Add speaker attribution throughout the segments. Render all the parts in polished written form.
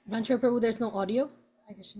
Speaker 1: Rancho Prabhu, there's no audio? I guess.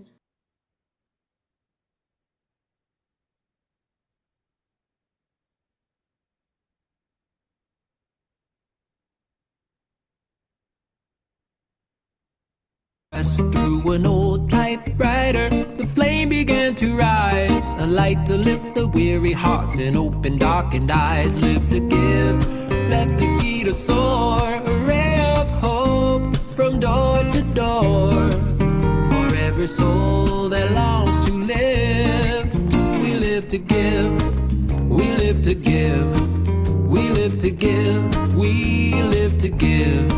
Speaker 2: Through an old typewriter, the flame began to rise, a light to lift the weary hearts and open darkened eyes. Live to give, let the guitar soar, a ray of hope from door to door. For every soul that longs to live, we live to give, we live to give, we live to give, we live to give.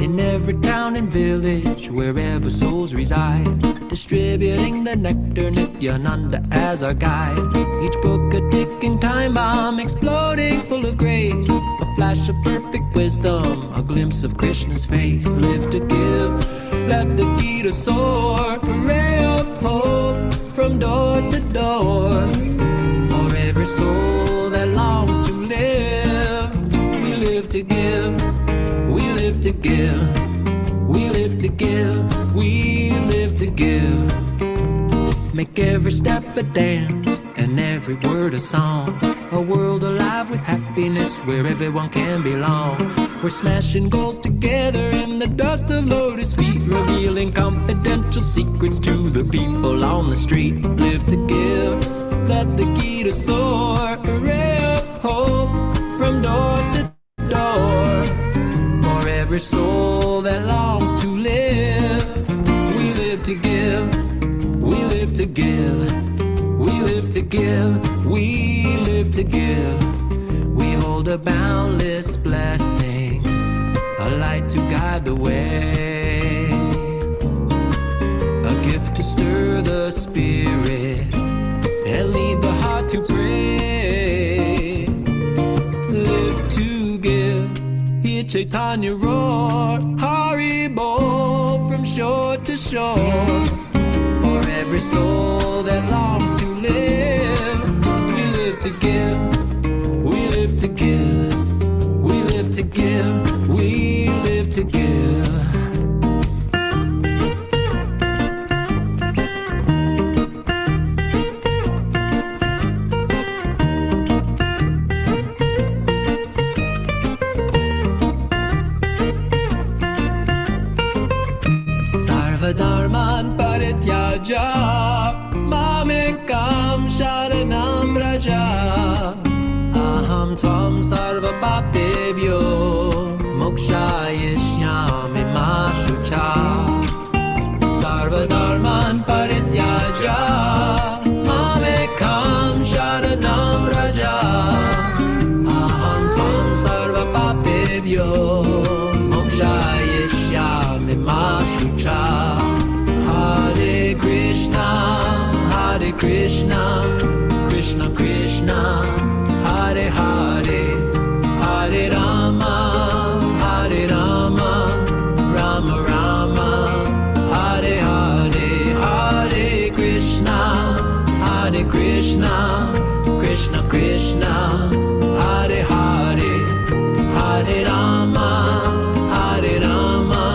Speaker 2: In every town and village, wherever souls reside, distributing the nectar, Nityananda as our guide. Each book a ticking time bomb, exploding full of grace, a flash of perfect wisdom, a glimpse of Krishna's face. Live to give, let the Gita soar, a ray of hope from door to door. For every soul that longs to live, we live to give, we live to give, we live to give, we live to give. Make every step a dance and every word a song, a world alive with happiness where everyone can belong. We're smashing goals together in the dust of lotus feet, revealing confidential secrets to the people on the street. Live to give, let the Gita soar, a ray of hope from door to door. For every soul that longs to live, we live to give, we live to give, we live to give, we live to give. We hold a boundless blessing, a light to guide the way, a gift to stir the spirit and lead the heart to pray. Live to give, hear Chaitanya roar, Haribol from shore to shore. For every soul that longs to live, we live to give, we live to give, we live to give, we live to give. Sarvadharman parityaja, mamekam sharanam raja, aham tvam sarva papebhyo, mokshayishyami ma shucha. Sarvadharman parityaja, mamekam sharanam raja, aham tvam sarva papebhyo, mokshayishyami ma shucha. Hare Krishna, Krishna Krishna, Hare Hare, Hare Rama, Hare Rama, Rama Rama, Hare Hare, Hare Krishna, Krishna Krishna, Hare Hare, Hare Rama, Hare Rama,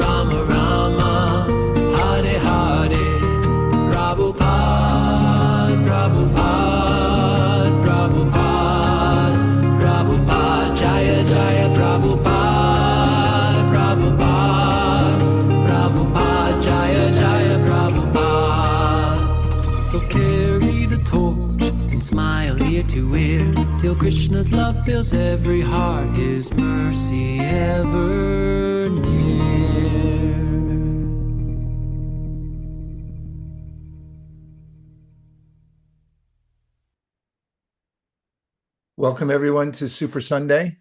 Speaker 2: Rama Rama, Hare Hare. Prabhupada, Prabhupada, Prabhupada, Prabhupada, Jaya Jaya Prabhupada, Prabhupada, Prabhupada, Jaya Jaya Prabhupada. So carry the torch and smile ear to ear, till Krishna's love fills every heart, His mercy ever near.
Speaker 3: Welcome everyone to Super Sunday.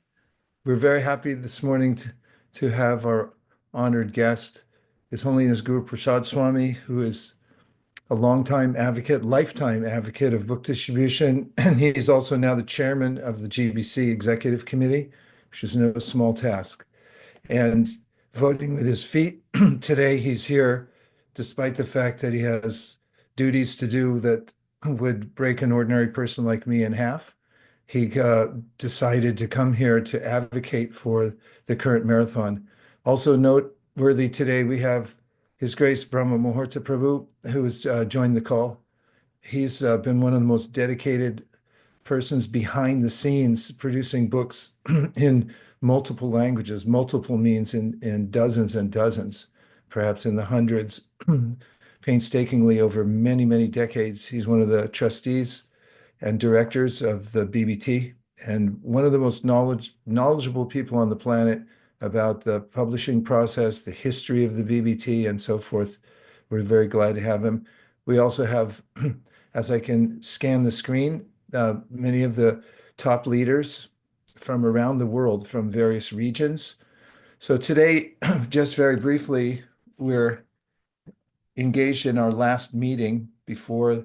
Speaker 3: We're very happy this morning to have our honored guest, His Holiness Guru Prasad Swami, who is a longtime advocate, lifetime advocate of book distribution, and he's also now the chairman of the GBC Executive Committee, which is no small task. And voting with his feet, today he's here despite the fact that he has duties to do that would break an ordinary person like me in half. He decided to come here to advocate for the current marathon. Also note worthy today. We have His Grace Brahma Muhurta Prabhu, who has joined the call. He's been one of the most dedicated persons behind the scenes producing books in multiple languages. Multiple means in dozens and dozens, perhaps in the hundreds, painstakingly over many, many decades. He's one of the trustees and directors of the BBT, and one of the most knowledgeable people on the planet about the publishing process, the history of the BBT, and so forth. We're very glad to have him. We also have, as I can scan the screen, many of the top leaders from around the world, from various regions. So today, just very briefly, we're engaged in our last meeting before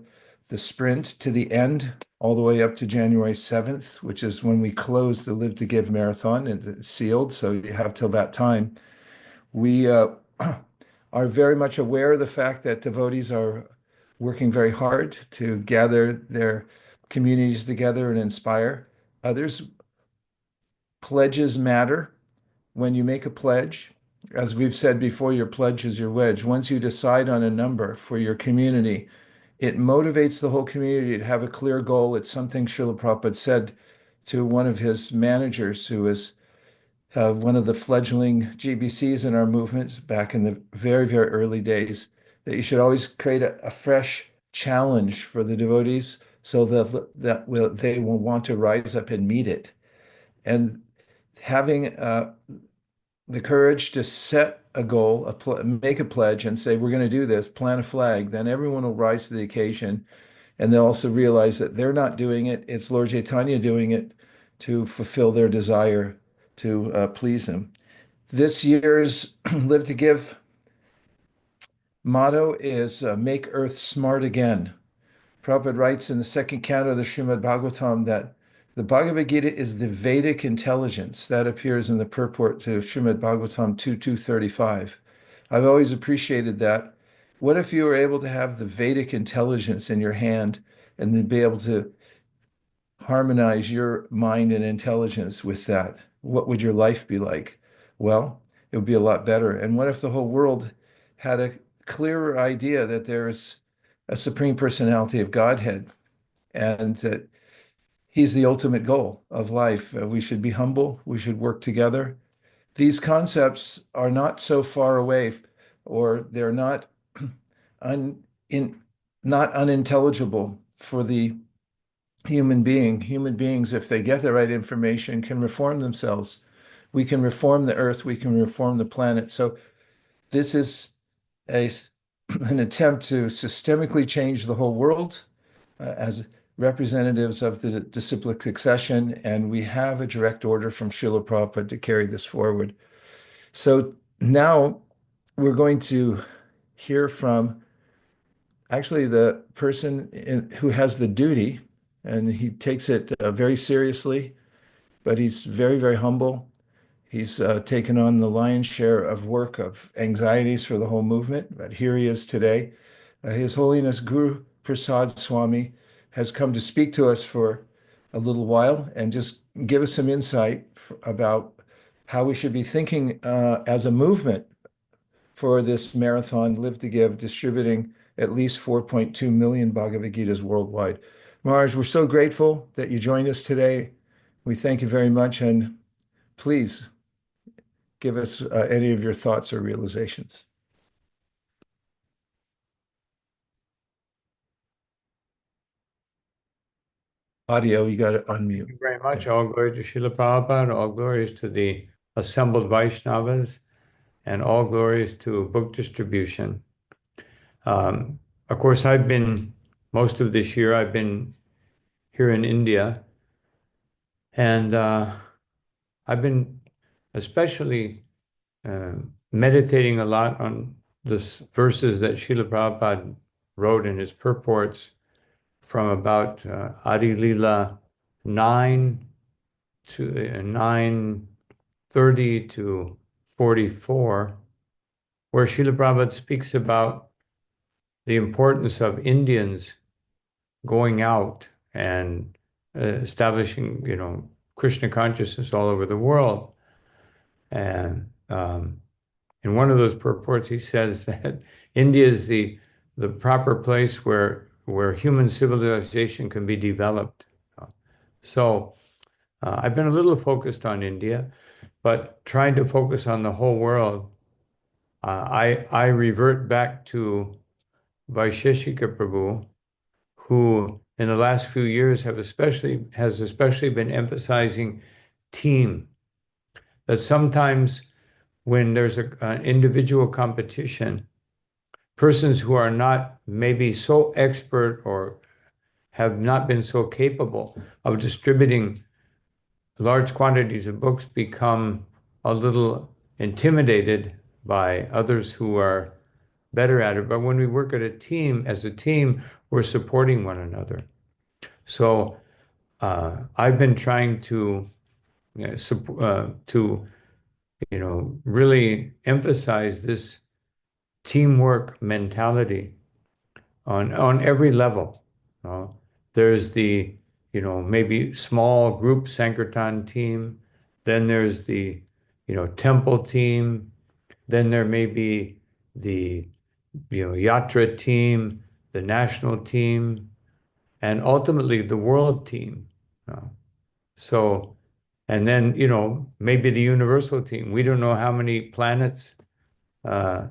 Speaker 3: the sprint to the end, all the way up to January 7th, which is when we close the Live to Give marathon, and it's sealed, so you have till that time. We are very much aware of the fact that devotees are working very hard to gather their communities together and inspire others. Pledges matter. When you make a pledge, as we've said before, your pledge is your wedge. Once you decide on a number for your community, it motivates the whole community to have a clear goal. It's something Srila Prabhupada said to one of his managers, who was one of the fledgling GBCs in our movement back in the very, very early days, that you should always create a fresh challenge for the devotees so that they will want to rise up and meet it. And having the courage to set a goal, make a pledge and say, we're going to do this, plant a flag, then everyone will rise to the occasion. And they'll also realize that they're not doing it. It's Lord Chaitanya doing it to fulfill their desire to please him. This year's Live to Give motto is Make Earth Smart Again. Prabhupada writes in the second canto of the Srimad Bhagavatam that the Bhagavad Gita is the Vedic intelligence. That appears in the purport to Srimad Bhagavatam 2.235. I've always appreciated that. What if you were able to have the Vedic intelligence in your hand and then be able to harmonize your mind and intelligence with that? What would your life be like? Well, it would be a lot better. And what if the whole world had a clearer idea that there's a Supreme Personality of Godhead and that he's the ultimate goal of life? We should be humble. We should work together. These concepts are not so far away, or they're not unintelligible for the human being. Human beings, if they get the right information, can reform themselves. We can reform the earth. We can reform the planet. So this is an attempt to systemically change the whole world as representatives of the disciplic succession, and we have a direct order from Srila Prabhupada to carry this forward. So now we're going to hear from actually the person who has the duty, and he takes it very seriously, but he's very, very humble. He's taken on the lion's share of work, of anxieties for the whole movement, but here he is today. His Holiness Guru Prasad Swami has come to speak to us for a little while and just give us some insight about how we should be thinking as a movement for this marathon, Live to Give, distributing at least 4.2 million Bhagavad Gitas worldwide. Maharaj, we're so grateful that you joined us today. We thank you very much, and please give us any of your thoughts or realizations. Audio, you got to unmute.
Speaker 4: Thank you very much. All glory to Srila Prabhupada, all glories to the assembled Vaishnavas, and all glories to book distribution. Of course, most of this year, I've been here in India, and I've been especially meditating a lot on the verses that Srila Prabhupada wrote in his purports from about Adi Lila 9 to 9:30 to 44, where Srila Prabhupada speaks about the importance of Indians going out and establishing, Krishna consciousness all over the world. And in one of those purports, he says that India is the proper place where human civilization can be developed. So I've been a little focused on India, but trying to focus on the whole world, I revert back to Vaisheshika Prabhu, who in the last few years has especially been emphasizing team. That sometimes when there's an individual competition, persons who are not maybe so expert or have not been so capable of distributing large quantities of books become a little intimidated by others who are better at it. But when we work as a team, we're supporting one another. So I've been trying to really emphasize this teamwork mentality on every level. There's the maybe small group Sankirtan team, then there's the temple team, then there may be the Yatra team, the national team, and ultimately the world team. So, and then maybe the universal team. We don't know how many planets on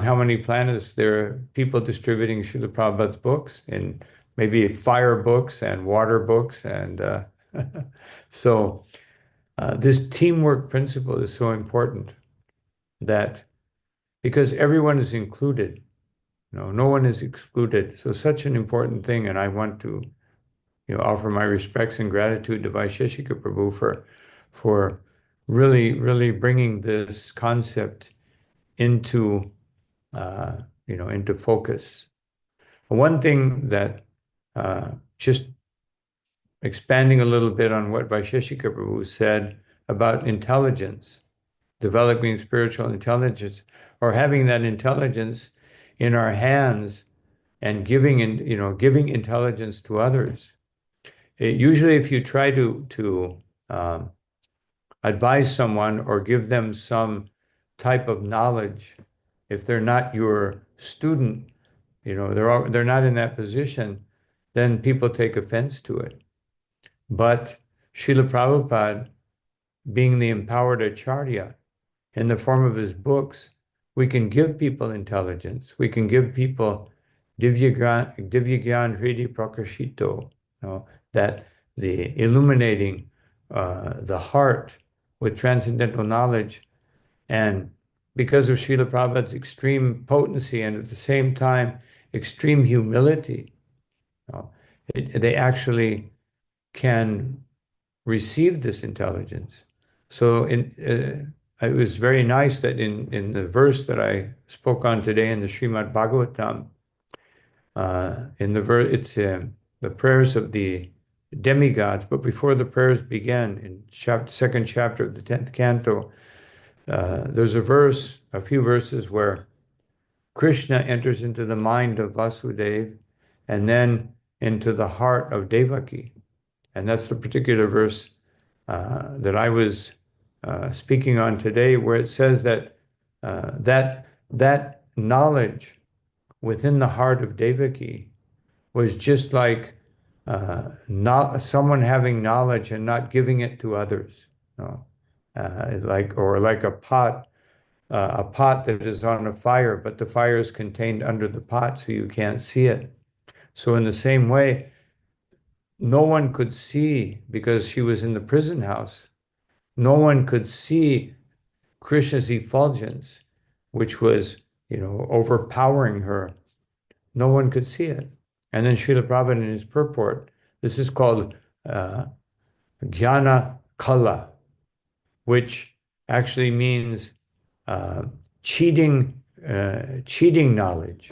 Speaker 4: how many planets there are people distributing Srila Prabhupada's books, and maybe fire books and water books. And so this teamwork principle is so important, that because everyone is included, no one is excluded. So such an important thing. And I want to offer my respects and gratitude to Vaisheshika Prabhu for really, really bringing this concept into focus. One thing that just expanding a little bit on what Vaisheshika Prabhu said about intelligence, developing spiritual intelligence, or having that intelligence in our hands and giving intelligence to others. Usually, if you try to advise someone or give them some type of knowledge, if they're not your student, they're not in that position, then people take offense to it. But Srila Prabhupada, being the empowered Acharya, in the form of his books, we can give people intelligence. We can give people Divya Gyan Hridi Prakashito, that the illuminating the heart with transcendental knowledge. And because of Srila Prabhupada's extreme potency and at the same time extreme humility, they actually can receive this intelligence. So it was very nice that in the verse that I spoke on today in the Srimad Bhagavatam, it's the prayers of the demigods, but before the prayers begin, in second chapter of the 10th canto, there's a few verses where Krishna enters into the mind of Vasudeva and then into the heart of Devaki. And that's the particular verse that I was speaking on today, where it says that that knowledge within the heart of Devaki was just like not someone having knowledge and not giving it to others. Like a pot that is on a fire, but the fire is contained under the pot, so you can't see it. So in the same way, no one could see, because she was in the prison house, no one could see Krishna's effulgence, which was, overpowering her. No one could see it. And then Srila Prabhupada in his purport, this is called Jnana Kala, which actually means cheating knowledge.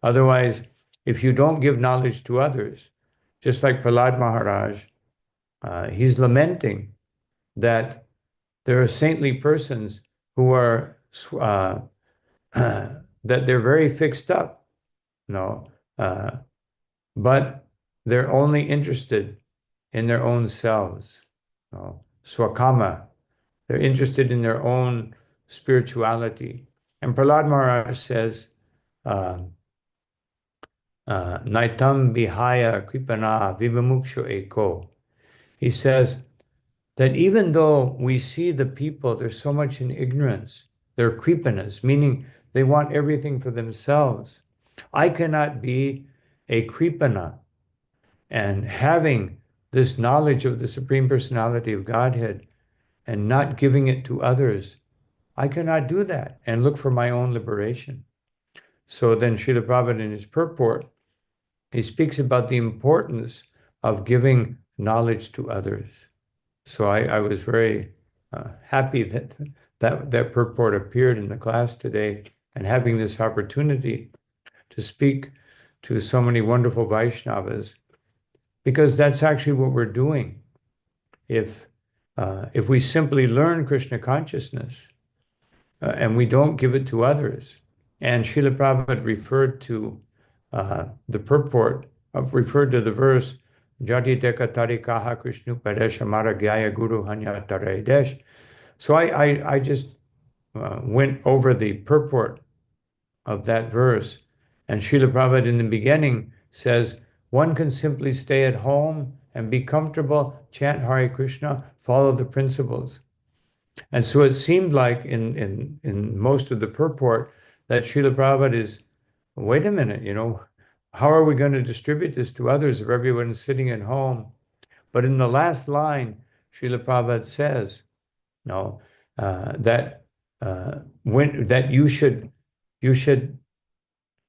Speaker 4: Otherwise, if you don't give knowledge to others, just like Prahlad Maharaj, he's lamenting that there are saintly persons who are that they're very fixed up, but they're only interested in their own selves, swakama. They're interested in their own spirituality. And Prahlad Maharaj says, Naitam Bihaya Kripana Vivamukshu Eko. He says that even though we see the people, they're so much in ignorance, they're kripanas, meaning they want everything for themselves. I cannot be a kripana. And having this knowledge of the Supreme Personality of Godhead and not giving it to others, I cannot do that and look for my own liberation. So then Srila Prabhupada in his purport, he speaks about the importance of giving knowledge to others. So I was very happy that purport appeared in the class today, and having this opportunity to speak to so many wonderful Vaishnavas, because that's actually what we're doing. If we simply learn Krishna consciousness and we don't give it to others, and Srila Prabhupada referred to the purport referred to the verse, Jati Deka Tarikaha Krishnu Padesh Amara Gyaya Guru Hanya Taredesh. So I just went over the purport of that verse, and Srila Prabhupada in the beginning says, one can simply stay at home and be comfortable, chant Hare Krishna, follow the principles. And so it seemed like in most of the purport that Srila Prabhupada is, wait a minute, how are we going to distribute this to others if everyone's sitting at home? But in the last line, Srila Prabhupada says, no, that you should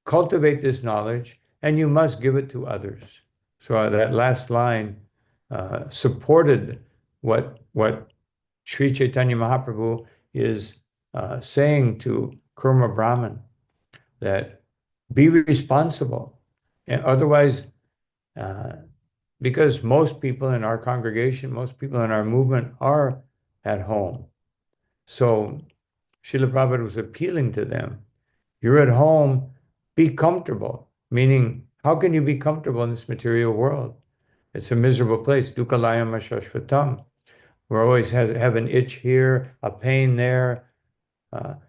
Speaker 4: cultivate this knowledge and you must give it to others. So that last line supported what Sri Chaitanya Mahaprabhu is saying to Kurma Brahman, that be responsible. And otherwise, because most people in our congregation, most people in our movement are at home. So Srila Prabhupada was appealing to them. You're at home, be comfortable. Meaning, how can you be comfortable in this material world? It's a miserable place. Dukkhalayam ashashvatam. We always have an itch here, a pain there,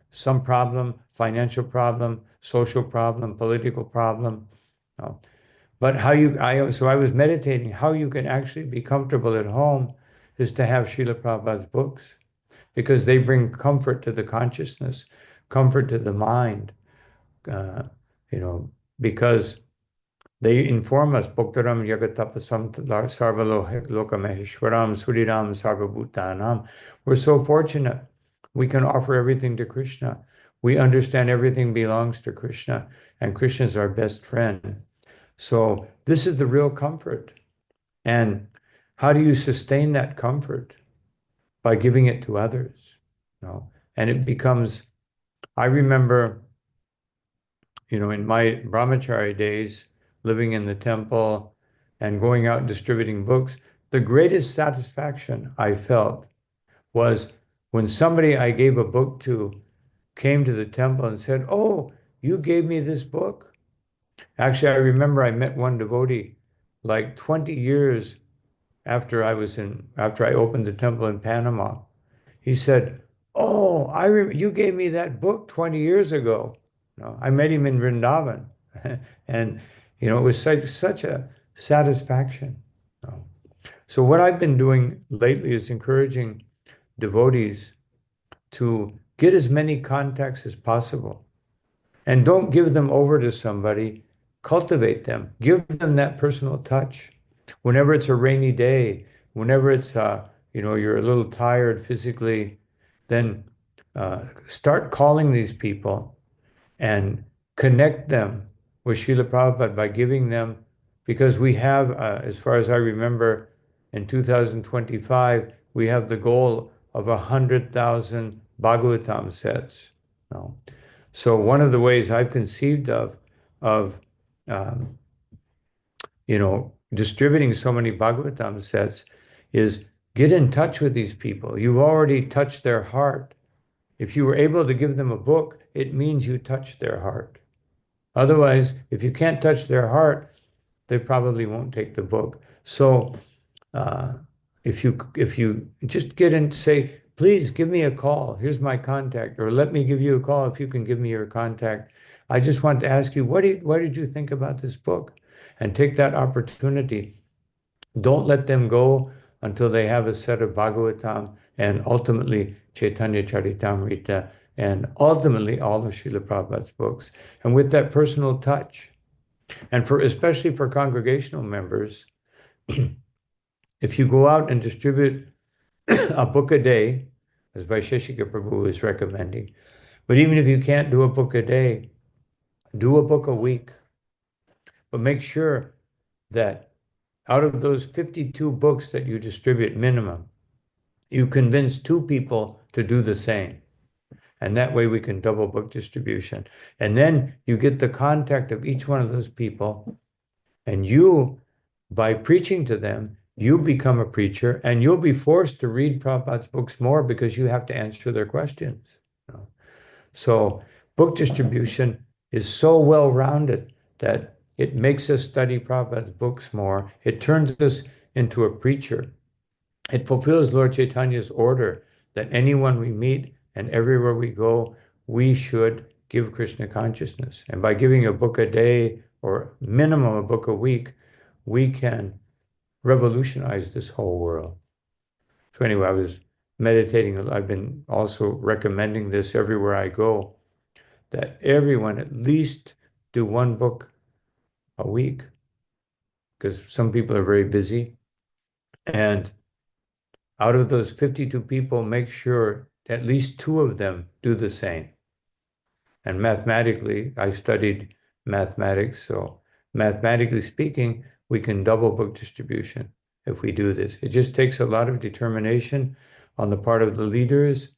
Speaker 4: some problem, financial problem, social problem, political problem. But so I was meditating, how you can actually be comfortable at home is to have Srila Prabhupada's books, because they bring comfort to the consciousness, comfort to the mind, because they inform us, Bhaktaram Yagatapasam Sarvalokamaheshwaram Suriram Sarvabhutanam. We're so fortunate. We can offer everything to Krishna. We understand everything belongs to Krishna, and Krishna is our best friend. So this is the real comfort. And how do you sustain that comfort? By giving it to others. And it becomes, I remember, in my brahmachari days, living in the temple and going out and distributing books, the greatest satisfaction I felt was when somebody I gave a book to came to the temple and said, oh, you gave me this book? Actually, I remember I met one devotee like 20 years after I opened the temple in Panama. He said, oh, you gave me that book 20 years ago. I met him in Vrindavan. And, it was such a satisfaction. So what I've been doing lately is encouraging devotees to get as many contacts as possible. And don't give them over to somebody. Cultivate them. Give them that personal touch. Whenever it's a rainy day, whenever it's, you're a little tired physically, then start calling these people and connect them with Srila Prabhupada by giving them, because we have, as far as I remember, in 2025, we have the goal of 100,000 Bhagavatam sets. So one of the ways I've conceived of distributing so many Bhagavatam sets is get in touch with these people. You've already touched their heart. If you were able to give them a book, it means you touched their heart. Otherwise, if you can't touch their heart, they probably won't take the book. So if you just get in, say, please give me a call. Here's my contact, or let me give you a call if you can give me your contact. I just want to ask you, what did you think about this book? And take that opportunity. Don't let them go until they have a set of Bhagavatam and ultimately Chaitanya Charitamrita and ultimately all of Srila Prabhupada's books. And with that personal touch, and especially for congregational members, if you go out and distribute a book a day, as Vaisheshika Prabhu is recommending, but even if you can't do a book a day, do a book a week. But make sure that out of those 52 books that you distribute minimum, you convince 2 people to do the same. And that way we can double book distribution. And then you get the contact of each one of those people. And you, by preaching to them, you become a preacher and you'll be forced to read Prabhupada's books more because you have to answer their questions. So book distribution is so well-rounded that it makes us study Prabhupada's books more. It turns us into a preacher. It fulfills Lord Chaitanya's order that anyone we meet and everywhere we go, we should give Krishna consciousness. And by giving a book a day or minimum a book a week, we can revolutionize this whole world. So anyway, I was meditating. I've been also recommending this everywhere I go, that everyone at least do 1 book a week, because some people are very busy. And out of those 52 people, make sure at least 2 of them do the same. And mathematically, I studied mathematics, so mathematically speaking, we can double book distribution if we do this. It just takes a lot of determination on the part of the leaders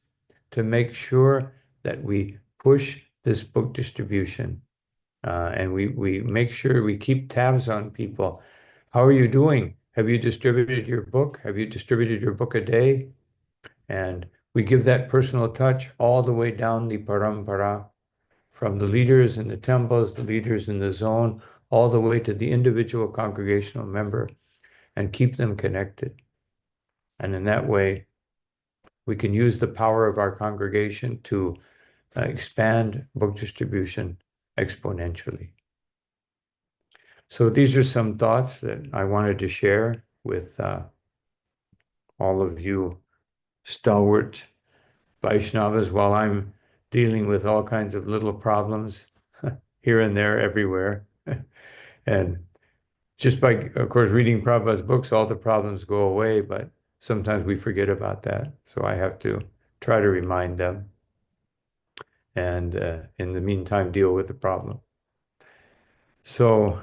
Speaker 4: to make sure that we push this book distribution. And we make sure we keep tabs on people. How are you doing? Have you distributed your book? Have you distributed your book a day? And we give that personal touch all the way down the parampara, from the leaders in the temples, the leaders in the zone, all the way to the individual congregational member, and keep them connected. And in that way, we can use the power of our congregation to expand book distribution exponentially. So these are some thoughts that I wanted to share with all of you stalwart Vaishnavas while I'm dealing with all kinds of little problems here and there, everywhere. And just by, of course, reading Prabhupada's books, all the problems go away, but sometimes we forget about that. So I have to try to remind them. And in the meantime, deal with the problem. So,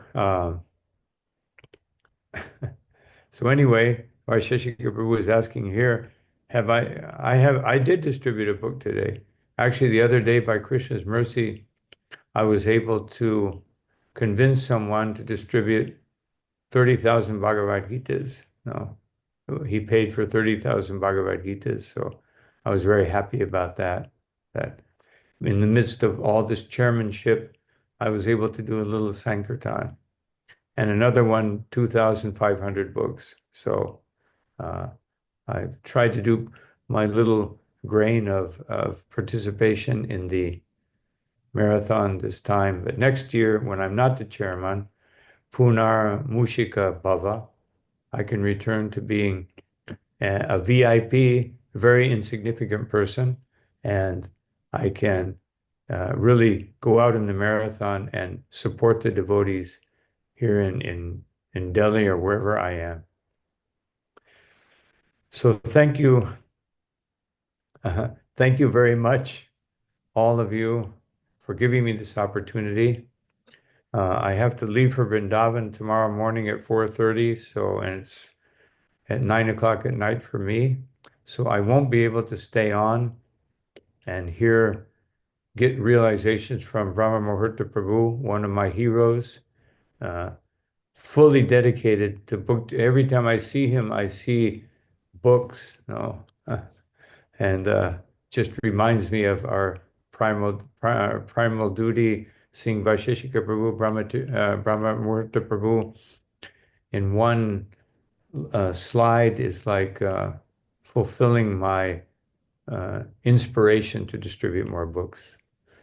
Speaker 4: so anyway, Vaisheshika Prabhu was asking here, I did distribute a book today. Actually, the other day, by Krishna's mercy, I was able to convince someone to distribute 30,000 Bhagavad Gitas. No, he paid for 30,000 Bhagavad Gitas. So I was very happy about that. That in the midst of all this chairmanship, I was able to do a little Sankirtan. And another one, 2,500 books. So I've tried to do my little grain of participation in the marathon this time. But next year, when I'm not the chairman, Punar Mushika Bhava, I can return to being a VIP, very insignificant person, and I can really go out in the marathon and support the devotees here in Delhi or wherever I am. So thank you. Thank you very much, all of you, for giving me this opportunity. I have to leave for Vrindavan tomorrow morning at 4:30, and it's at 9 o'clock at night for me. So I won't be able to stay on and get realizations from Brahma Muhurta Prabhu, one of my heroes, fully dedicated to book. Every time I see him, I see books, and just reminds me of our primal duty, seeing Vaisheshika Prabhu, Brahma Muhurta Prabhu in one slide is like fulfilling my inspiration to distribute more books.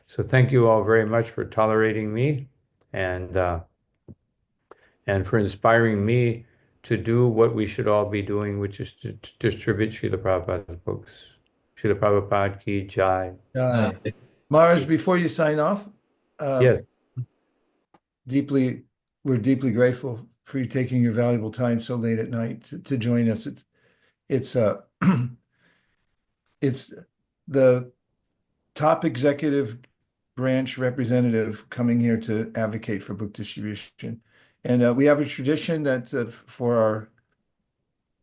Speaker 4: So thank you all very much for tolerating me and for inspiring me to do what we should all be doing, which is to distribute Srila Prabhupada's books. Srila Prabhupada ki jai.
Speaker 3: Maharaj, before you sign off,
Speaker 4: Yes.
Speaker 3: we're deeply grateful for you taking your valuable time so late at night to join us. It's it's the top executive branch representative coming here to advocate for book distribution. And we have a tradition that for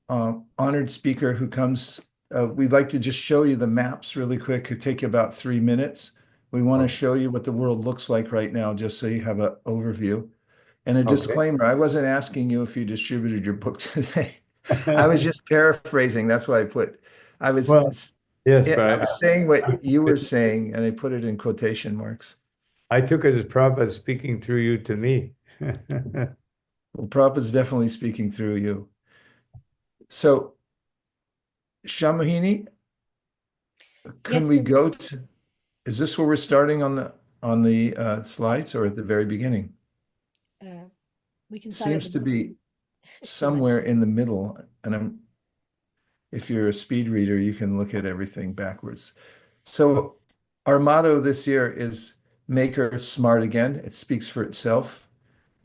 Speaker 3: our honored speaker who comes, we'd like to just show you the maps really quick. It'll take you about 3 minutes. We want to show you what the world looks like right now, just so you have an overview. And a disclaimer, I wasn't asking you if you distributed your book today. I was just paraphrasing. That's why I was saying what you were saying, and I put it in quotation marks.
Speaker 4: I took it as Prabhupada speaking through you to me.
Speaker 3: Well, Prabhupada's definitely speaking through you. So, Shamahini, can we go to, is this where we're starting on the slides or at the very beginning?
Speaker 1: We can start
Speaker 3: Seems to be somewhere in the middle, and if you're a speed reader, you can look at everything backwards. So our motto this year is Make Earth Smart Again. It speaks for itself.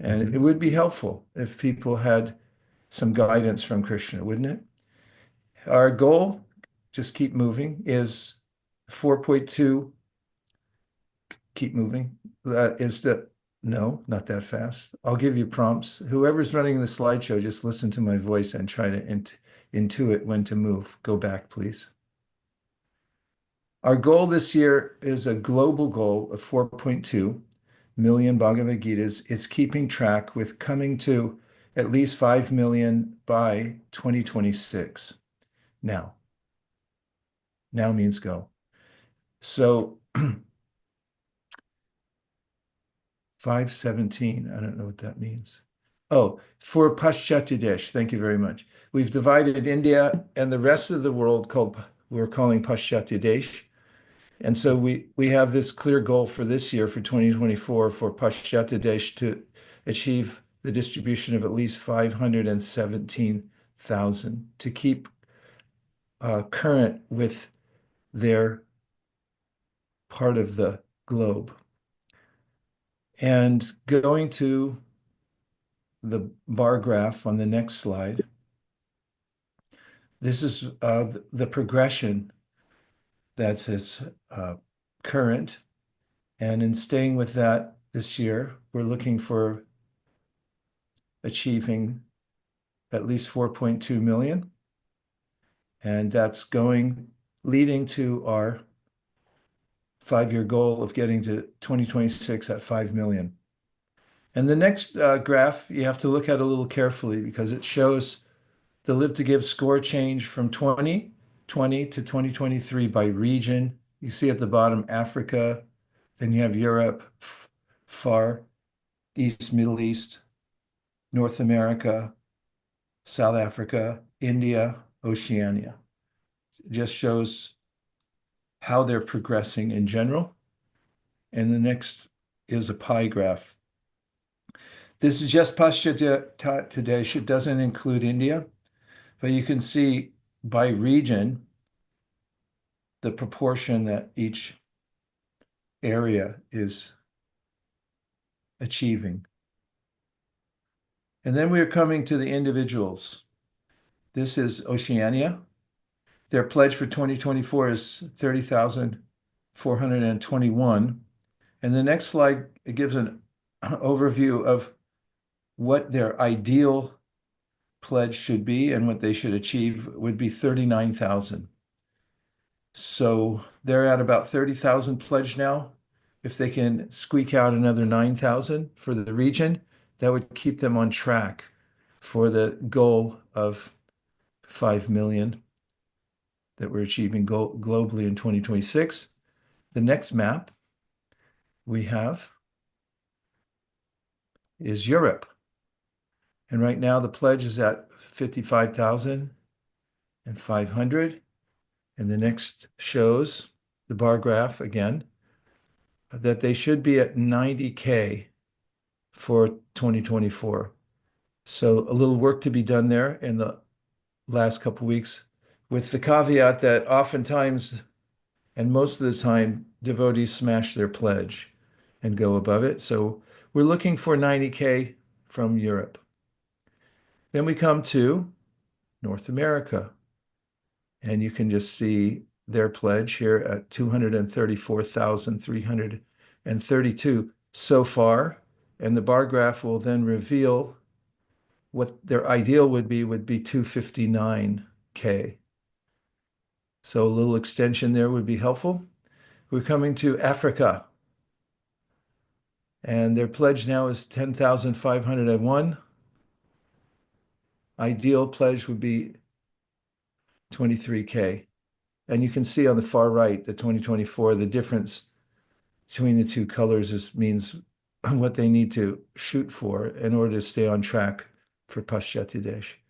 Speaker 3: And it would be helpful if people had some guidance from Krishna, wouldn't it? Our goal, just keep moving, is 4.2. Keep moving. No, not that fast. I'll give you prompts. Whoever's running the slideshow, just listen to my voice and try to intuit when to move. Go back, please. Our goal this year is a global goal of 4.2 million Bhagavad Gitas. It's keeping track with coming to at least 5 million by 2026. Now means go. So 517, I don't know what that means. Oh, for Paschatya Desh, thank you very much. We've divided India and the rest of the world we're calling Paschatya Desh. And so we have this clear goal for this year, for 2024, for Paschatya Desh to achieve the distribution of at least 517,000 to keep current with their part of the globe. And going to the bar graph on the next slide, this is the progression that is current. And in staying with that this year, we're looking for achieving at least 4.2 million. And that's leading to our 5-year goal of getting to 2026 at 5 million. And the next graph you have to look at a little carefully because it shows the Live to Give score change from 2020 to 2023 by region. You see at the bottom, Africa, then you have Europe, Far East, Middle East, North America, South Africa, India, Oceania. It just shows how they're progressing in general. And the next is a pie graph. This is just Paschatya Desh. It doesn't include India, but you can see by region the proportion that each area is achieving. And then we're coming to the individuals. This is Oceania. Their pledge for 2024 is 30,421. And the next slide, it gives an overview of what their ideal pledge should be, and what they should achieve would be 39,000. So they're at about 30,000 pledge now. If they can squeak out another 9,000 for the region, that would keep them on track for the goal of 5 million that we're achieving globally in 2026. The next map we have is Europe. And right now the pledge is at 55,500. And the next shows the bar graph again, that they should be at 90K for 2024. So a little work to be done there in the last couple of weeks, with the caveat that oftentimes and most of the time devotees smash their pledge and go above it. So we're looking for 90K from Europe. Then we come to North America, and you can just see their pledge here at 234,332 so far. And the bar graph will then reveal what their ideal would be 259K. So a little extension there would be helpful. We're coming to Africa, and their pledge now is 10,501. Ideal pledge would be 23K. And you can see on the far right, the 2024, the difference between the two colors means what they need to shoot for in order to stay on track for Paschati Desh.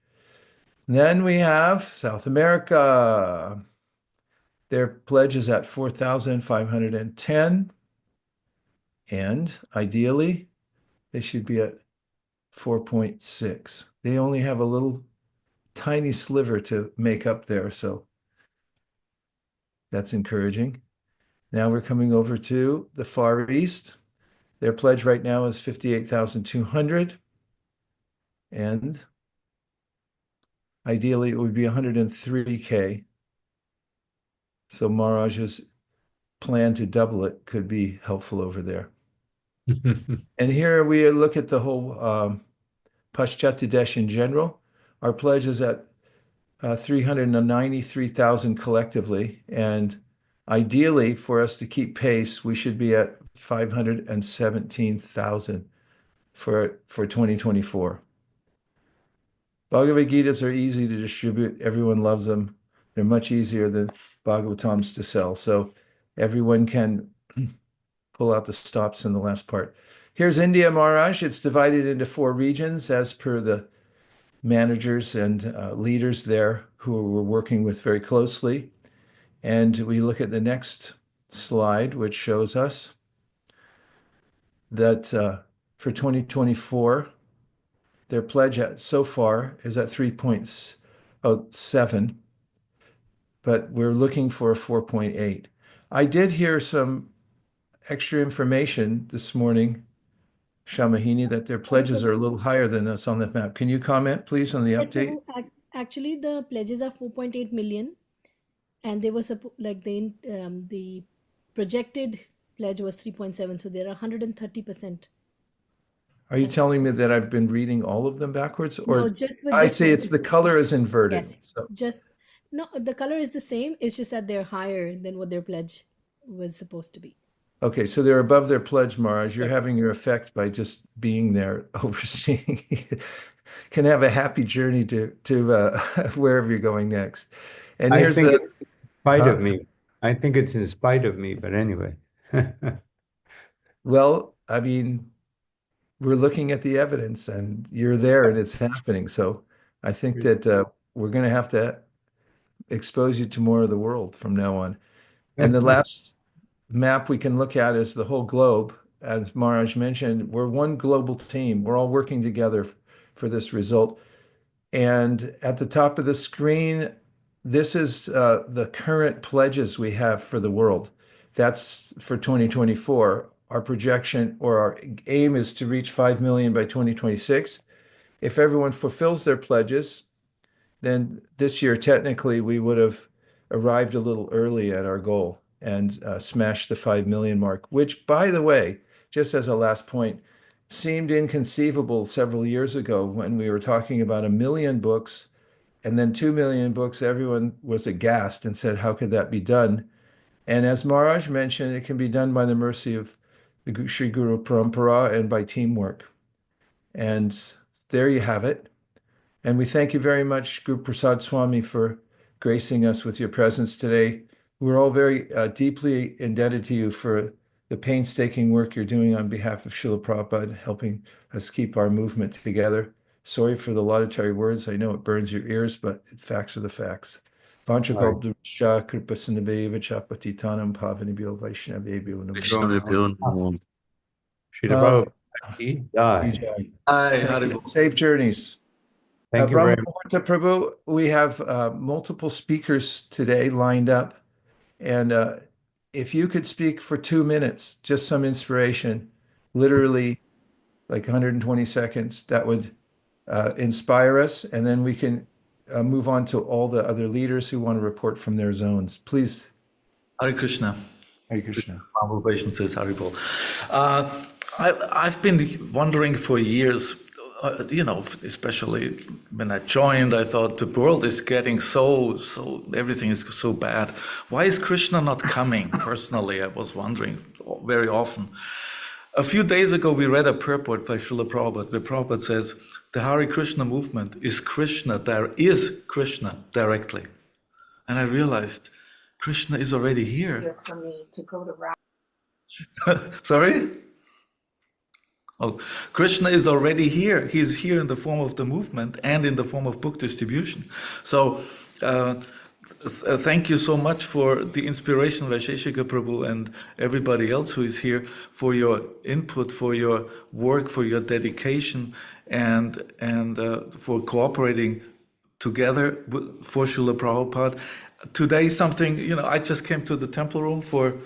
Speaker 3: Then we have South America. Their pledge is at 4,510. And ideally, they should be at 4.6. They only have a little tiny sliver to make up there, so that's encouraging. Now we're coming over to the Far East. Their pledge right now is 58,200. And ideally, it would be 103K. So Maharaj's plan to double it could be helpful over there. And here we look at the whole Paschati Desh in general. Our pledge is at 393,000 collectively. And ideally, for us to keep pace, we should be at 517,000 for 2024. Bhagavad Gitas are easy to distribute. Everyone loves them. They're much easier than Bhagavatams to sell. So everyone can pull out the stops in the last part. Here's India, Maharaj. It's divided into 4 regions as per the managers and leaders there who we're working with very closely. And we look at the next slide, which shows us that for 2024, their pledge so far is at 3.07, but we're looking for a 4.8. I did hear some extra information this morning, Shamahini, that their pledges are a little higher than us on the map. Can you comment, please, on the update?
Speaker 1: Actually, the pledges are 4.8 million, and they were the projected pledge was 3.7, so they're 130%.
Speaker 3: Are you telling me that I've been reading all of them backwards? Or
Speaker 1: No, just with
Speaker 3: I
Speaker 1: this
Speaker 3: say
Speaker 1: one.
Speaker 3: it's the color is inverted.
Speaker 1: Yes,
Speaker 3: So,
Speaker 1: no, the color is the same. It's just that they're higher than what their pledge was supposed to be.
Speaker 3: okay, so they're above their pledge, Maharaj. You're
Speaker 1: Yes.
Speaker 3: having your effect by just being there, overseeing. Can have a happy journey to wherever you're going next. And here's
Speaker 4: I think
Speaker 3: the.
Speaker 4: it's in spite of me. I think it's in spite of me, but anyway.
Speaker 3: Well, I mean, we're looking at the evidence, and you're there, and it's happening. So I think that we're going to have to expose you to more of the world from now on. And the last map we can look at is the whole globe. As Maharaj mentioned, we're one global team. We're all working together for this result. And at the top of the screen, this is the current pledges we have for the world. That's for 2024. Our projection or our aim is to reach 5 million by 2026. If everyone fulfills their pledges, then this year, technically, we would have arrived a little early at our goal and smashed the 5 million mark, which, by the way, just as a last point, seemed inconceivable several years ago when we were talking about 1 million books and then 2 million books. Everyone was aghast and said, how could that be done? And as Maharaj mentioned, it can be done by the mercy of the Sri Guru Parampara and by teamwork. And there you have it. And we thank you very much, Guru Prasad Swami, for gracing us with your presence today. We're all very deeply indebted to you for the painstaking work you're doing on behalf of Srila Prabhupada, helping us keep our movement together. Sorry for the laudatory words. I know it burns your ears, but facts are the facts. Vanchakalptaruscha Kripasinabheva Patitanam Pavanibhyo Vaishnavebhyo Namo
Speaker 5: Vaishnavebhyo Namo.
Speaker 4: Srila Prabhupada ki jai.
Speaker 3: Vijay.
Speaker 5: Hi,
Speaker 3: Thank you.
Speaker 5: Haribol.
Speaker 3: Safe journeys.
Speaker 4: Thank you
Speaker 3: Brahma
Speaker 4: very much.
Speaker 3: Muhurta Prabhu, we have multiple speakers today lined up. And if you could speak for 2 minutes, just some inspiration, literally like 120 seconds, that would inspire us. And then we can move on to all the other leaders who want to report from their zones. Please.
Speaker 5: Hare Krishna.
Speaker 3: Hare Krishna.
Speaker 5: Humble says Haribol. I've been wondering for years, especially when I joined, I thought the world is getting so everything is so bad. Why is Krishna not coming? Personally, I was wondering very often. A few days ago, we read a purport by Srila Prabhupada, where Prabhupada says, the Hare Krishna movement is Krishna directly. And I realized, Krishna is already here.
Speaker 6: For me to go to Ra-
Speaker 5: Sorry? Oh, Krishna is already here. He's here in the form of the movement and in the form of book distribution. So thank you so much for the inspiration, Vaisheshika Prabhu and everybody else who is here, for your input, for your work, for your dedication, and for cooperating together for Srila Prabhupada. Today something, I just came to the temple room for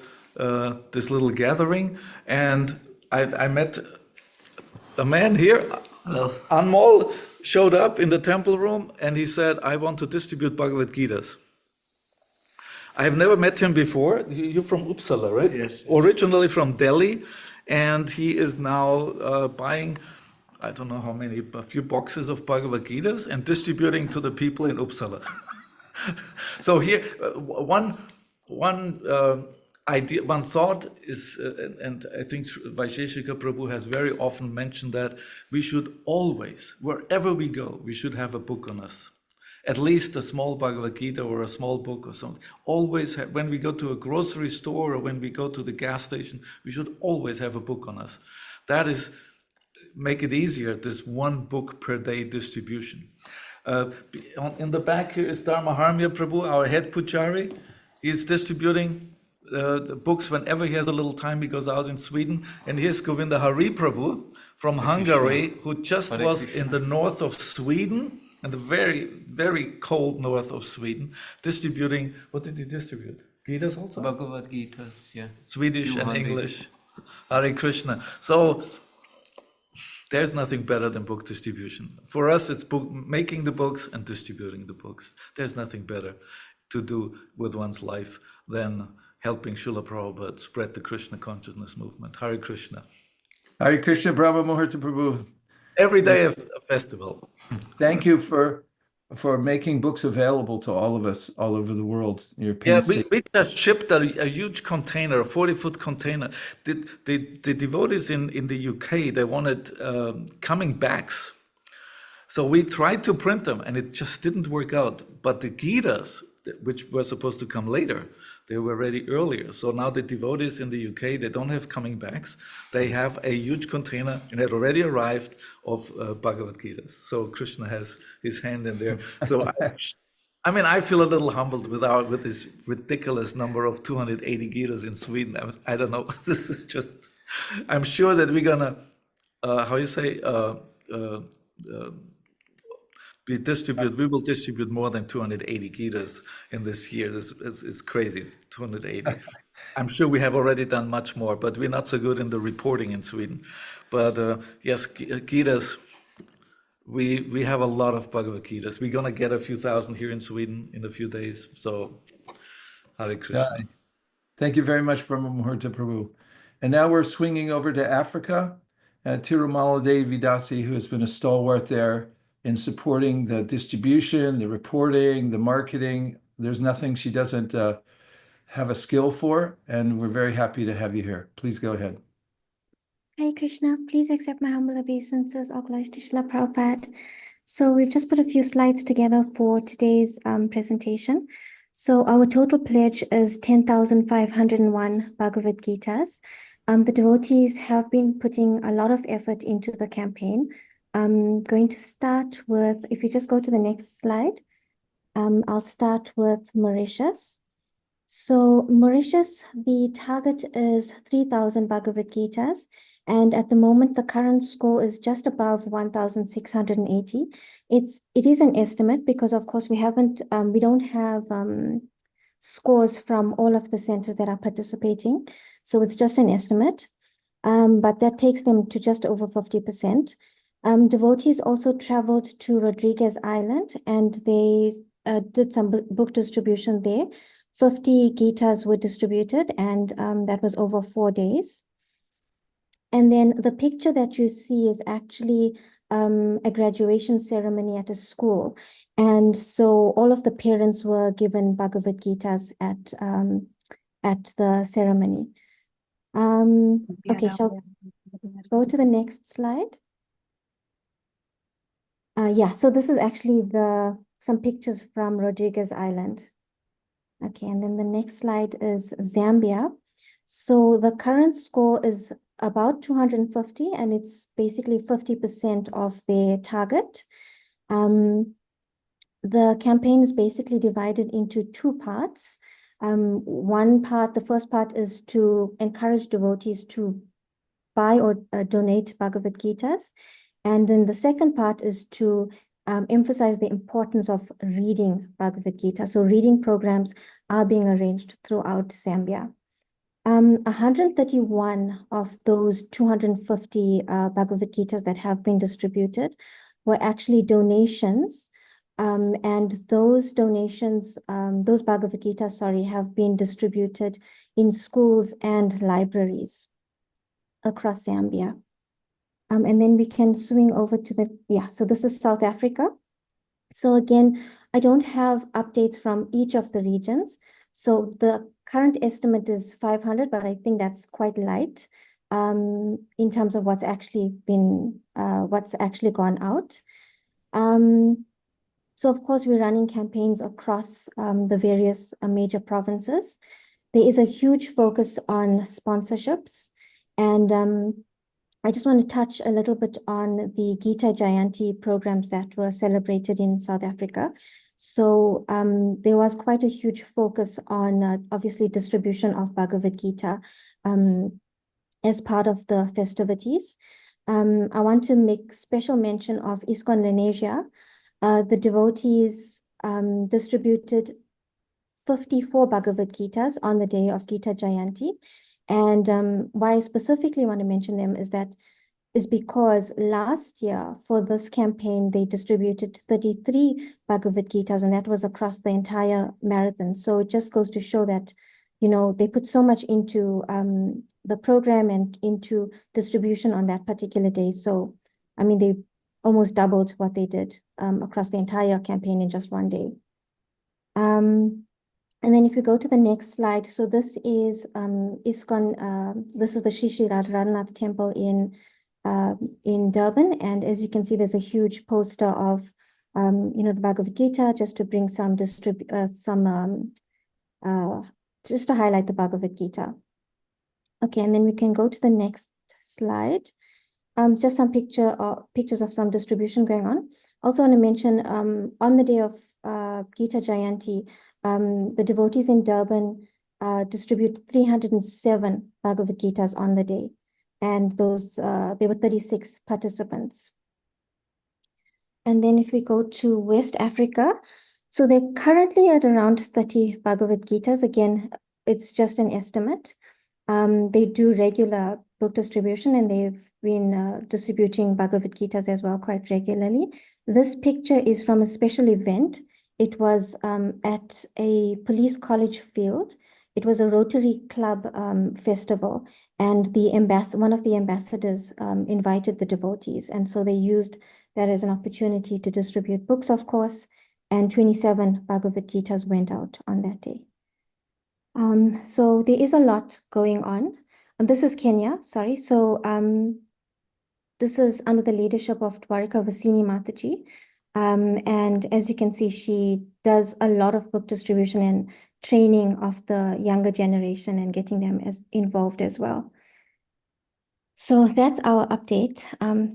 Speaker 5: this little gathering, and I met a man here.
Speaker 7: Hello.
Speaker 5: Anmol showed up in the temple room and he said, I want to distribute Bhagavad Gitas. I have never met him before. You're from Uppsala, right?
Speaker 7: Yes.
Speaker 5: Originally from Delhi, and he is now buying, I don't know how many, a few boxes of Bhagavad Gitas and distributing to the people in Uppsala. So here, one idea, one thought is, and I think Vaisheshika Prabhu has very often mentioned that we should always, wherever we go, we should have a book on us. At least a small Bhagavad Gita or a small book or something. Always have, when we go to a grocery store or when we go to the gas station, we should always have a book on us. That is, make it easier, this one book per day distribution. In the back here is Dharma Harmya Prabhu, our head pujari. He's distributing the books whenever he has a little time. He goes out in Sweden. And here's Govinda Hari Prabhu from Hungary, who just was in the north of Sweden, in the very, very cold north of Sweden, distributing, what did he distribute? Gitas also?
Speaker 7: Bhagavad Gitas, yeah.
Speaker 5: Swedish
Speaker 7: Few
Speaker 5: and
Speaker 7: hundreds.
Speaker 5: English. Hare Krishna. So there's nothing better than book distribution. For us, it's making the books and distributing the books. There's nothing better to do with one's life than helping Srila Prabhupada spread the Krishna consciousness movement. Hare Krishna.
Speaker 3: Hare Krishna, Brahma Muhurta Prabhu.
Speaker 5: Every day a festival.
Speaker 3: Thank you for making books available to all of us all over the world. Your
Speaker 5: Yeah,
Speaker 3: painstaking-
Speaker 5: we just shipped a huge container, a 40-foot container. The devotees in the UK, they wanted coming backs. So we tried to print them and it just didn't work out. But the Gitas, which were supposed to come later, they were ready earlier. So now the devotees in the UK, they don't have coming backs. They have a huge container and it already arrived of Bhagavad Gitas. So Krishna has his hand in there. So I feel a little humbled with this ridiculous number of 280 Gitas in Sweden. I don't know. This is just, I'm sure that we're gonna, we will distribute more than 280 Gitas in this year. It's crazy, 280. I'm sure we have already done much more, but we're not so good in the reporting in Sweden. But yes, Gitas, we have a lot of Bhagavad Gitas. We're gonna get a few thousand here in Sweden in a few days. So, Hare Krishna.
Speaker 3: Yeah. Thank you very much, Brahma Muhurta Prabhu. And now we're swinging over to Africa. Tirumala Devi Dasi, who has been a stalwart there in supporting the distribution, the reporting, the marketing. There's nothing she doesn't have a skill for, and we're very happy to have you here. Please go ahead.
Speaker 8: Hare Krishna, please accept my humble obeisances, Aklaish to Srila Prabhupada. So we've just put a few slides together for today's presentation. So our total pledge is 10,501 Bhagavad Gitas. The devotees have been putting a lot of effort into the campaign. I'm going to start with, if you just go to the next slide. I'll start with Mauritius. So Mauritius, the target is 3,000 Bhagavad Gitas, and at the moment the current score is just above 1,680. It is an estimate because of course we don't have scores from all of the centers that are participating, so it's just an estimate. But that takes them to just over 50%. Devotees also traveled to Rodriguez Island and they did some book distribution there. 50 Gitas were distributed and that was over 4 days. And then the picture that you see is actually a graduation ceremony at a school. And so all of the parents were given Bhagavad Gitas at the ceremony. Okay, shall we go to the next slide? Yeah, so this is actually some pictures from Rodriguez Island. Okay, and then the next slide is Zambia. So the current score is about 250, and it's basically 50% of their target. The campaign is basically divided into 2 parts. The first part is to encourage devotees to buy or donate Bhagavad Gitas. And then the second part is to emphasize the importance of reading Bhagavad Gita. So reading programs are being arranged throughout Zambia. 131 of those 250 Bhagavad Gitas that have been distributed were actually donations. And those donations, those Bhagavad Gitas, have been distributed in schools and libraries across Zambia. And then we can swing over to so this is South Africa. So again, I don't have updates from each of the regions. So the current estimate is 500, but I think that's quite light in terms of what's actually gone out. So of course, we're running campaigns across the various major provinces. There is a huge focus on sponsorships, and I just want to touch a little bit on the Gita Jayanti programs that were celebrated in South Africa. So there was quite a huge focus on obviously distribution of Bhagavad Gita as part of the festivities. I want to make special mention of ISKCON Lenasia. The devotees distributed 54 Bhagavad Gitas on the day of Gita Jayanti. And why I specifically want to mention them is because last year for this campaign, they distributed 33 Bhagavad Gitas, and that was across the entire marathon. So it just goes to show that, they put so much into the program and into distribution on that particular day. So, I mean, they almost doubled what they did across the entire campaign in just one day. And then if you go to the next slide, so this is ISKCON, this is the Sri Sri Radhanath temple in Durban. And as you can see, there's a huge poster of, the Bhagavad Gita, just to bring just to highlight the Bhagavad Gita. Okay, and then we can go to the next slide. Just some pictures of some distribution going on. Also want to mention, on the day of Gita Jayanti, the devotees in Durban distribute 307 Bhagavad Gitas on the day. And those, there were 36 participants. And then if we go to West Africa, so they're currently at around 30 Bhagavad Gitas. Again, it's just an estimate. They do regular book distribution, and they've been distributing Bhagavad Gitas as well quite regularly. This picture is from a special event. It was at a police college field. It was a Rotary Club festival, and one of the ambassadors invited the devotees, and so they used that as an opportunity to distribute books, of course, and 27 Bhagavad Gitas went out on that day. So there is a lot going on. This is Kenya, sorry. So this is under the leadership of Dwarika Vasini Mataji. And as you can see, she does a lot of book distribution and training of the younger generation and getting them involved as well. So that's our update.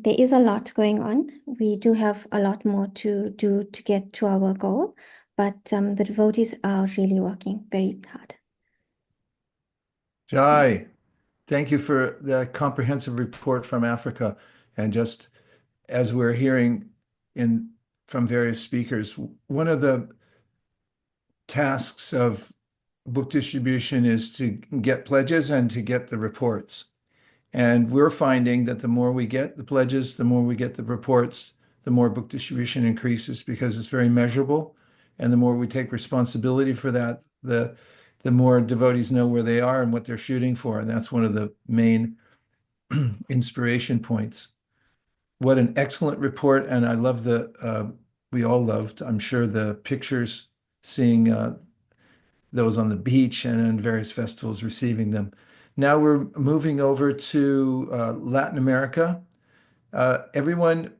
Speaker 8: There is a lot going on. We do have a lot more to do to get to our goal, but the devotees are really working very hard.
Speaker 3: Jai, thank you for the comprehensive report from Africa. And just as we're hearing from various speakers, one of the tasks of book distribution is to get pledges and to get the reports. And we're finding that the more we get the pledges, the more we get the reports, the more book distribution increases because it's very measurable. And the more we take responsibility for that, the more devotees know where they are and what they're shooting for. And that's one of the main inspiration points. What an excellent report. And I love we all loved, I'm sure, the pictures, seeing those on the beach and in various festivals receiving them. Now we're moving over to Latin America. Everyone,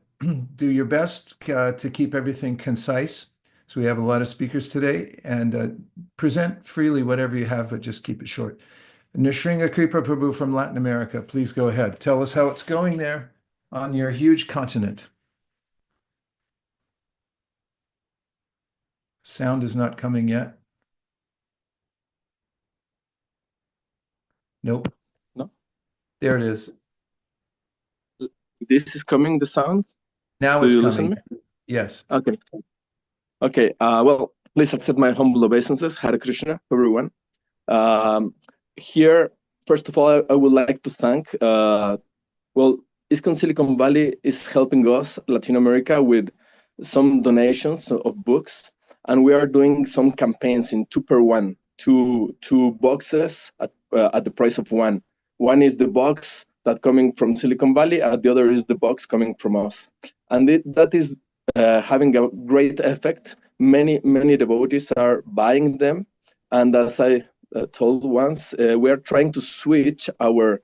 Speaker 3: do your best to keep everything concise. So we have a lot of speakers today, and present freely whatever you have, but just keep it short. Nrsinga Kripa Prabhu from Latin America, please go ahead. Tell us how it's going there on your huge continent. Sound is not coming yet. Nope.
Speaker 6: No.
Speaker 3: There it is.
Speaker 6: This is coming, the sound?
Speaker 3: Now
Speaker 6: Do
Speaker 3: it's
Speaker 6: you
Speaker 3: coming.
Speaker 6: listen to me?
Speaker 3: Yes.
Speaker 6: Okay. Okay. Well, please accept my humble obeisances. Hare Krishna, everyone. Here, first of all, I would like to thank, ISKCON Silicon Valley is helping us, Latin America, with some donations of books, and we are doing some campaigns in 2 per 1, two boxes at the price of one. One is the box that coming from Silicon Valley, and the other is the box coming from us. And that is having a great effect. Many devotees are buying them. And as I told once, we are trying to switch our